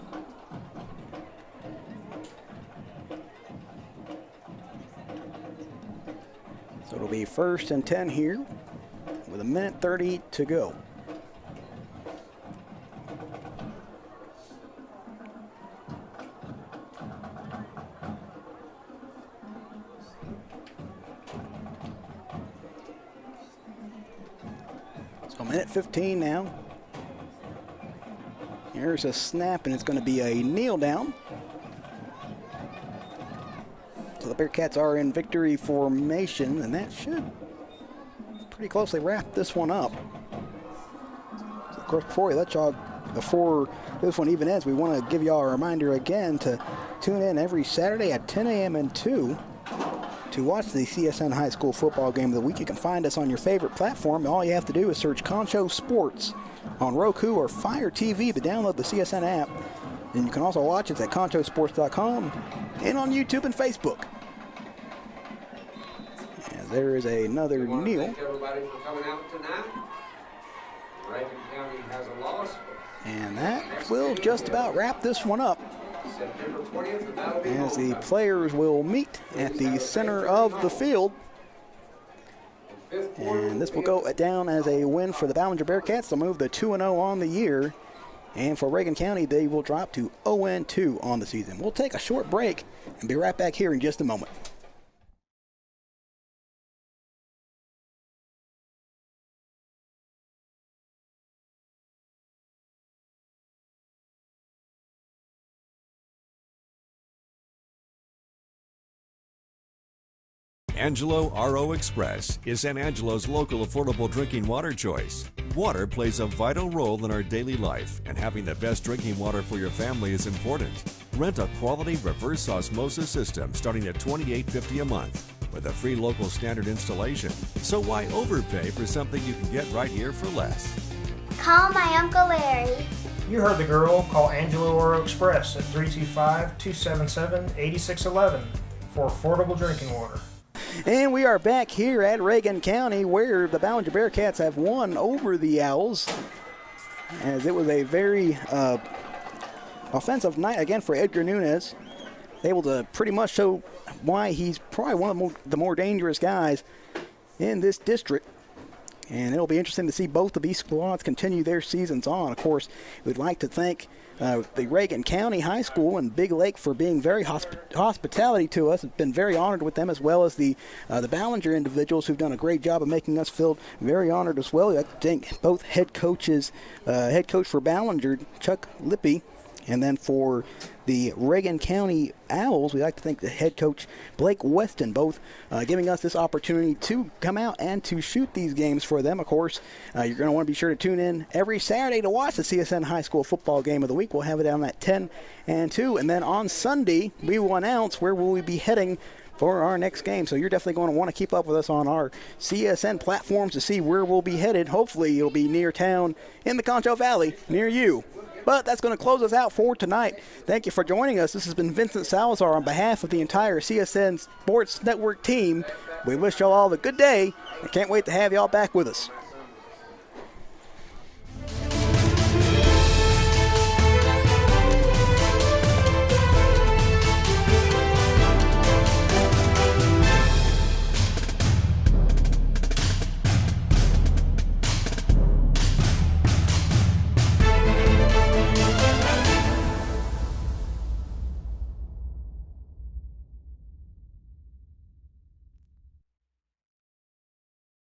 A: So it'll be 1st and 10 here with 1:30 to go. So 1:15 now. Here's a snap, and it's going to be a kneel down. So the Bearcats are in victory formation, and that should pretty closely wrap this one up. So of course, before this one even ends, we want to give y'all a reminder again to tune in every Saturday at 10 a.m. and 2 to watch the CSN High School football game of the week. You can find us on your favorite platform. All you have to do is search Concho Sports on Roku or Fire TV to download the CSN app. And you can also watch us at conchosports.com and on YouTube and Facebook. And there is another
B: We want to
A: kneel.
B: thank everybody for coming out tonight. Reagan County has a loss.
A: And that will just about wrap this one up,
B: September 20th, and that'll be
A: as the
B: homecoming.
A: players will meet at the center of the field.
B: Fifth quarter
A: And this will go down as a win for the Ballinger Bearcats. They'll move to 2-0 on the year. And for Reagan County, they will drop to 0-2 on the season. We'll take a short break and be right back here in just a moment.
D: Angelo RO Express is San Angelo's local affordable drinking water choice. Water plays a vital role in our daily life, and having the best drinking water for your family is important. Rent a quality reverse osmosis system starting at $28.50 a month with a free local standard installation. So why overpay for something you can get right here for less?
E: Call my Uncle Larry.
F: You heard the girl. Call Angelo Oro Express at 325-277-8611 for affordable drinking water.
A: And we are back here at Reagan County, where the Ballinger Bearcats have won over the Owls, as it was a very offensive night again for Edgar Nunez. Able to pretty much show why he's probably one of the more dangerous guys in this district. And it'll be interesting to see both of these squads continue their seasons on. Of course, we'd like to thank the Reagan County High School and Big Lake for being very hospitality to us. We've been very honored with them, as well as the Ballinger individuals who've done a great job of making us feel very honored as well. We'd like to thank both head coaches, head coach for Ballinger, Chuck Lippy, and then for the Reagan County Owls, we'd like to thank the head coach, Blake Weston, both giving us this opportunity to come out and to shoot these games for them. Of course, you're going to want to be sure to tune in every Saturday to watch the CSN High School Football Game of the Week. We'll have it down at 10 and 2. And then on Sunday, we will announce where we'll be heading for our next game. So you're definitely going to want to keep up with us on our CSN platforms to see where we'll be headed. Hopefully, it'll be near town in the Concho Valley, near you. But that's going to close us out for tonight. Thank you for joining us. This has been Vincent Salazar on behalf of the entire CSN Sports Network team. We wish y'all all a good day and can't wait to have y'all back with us.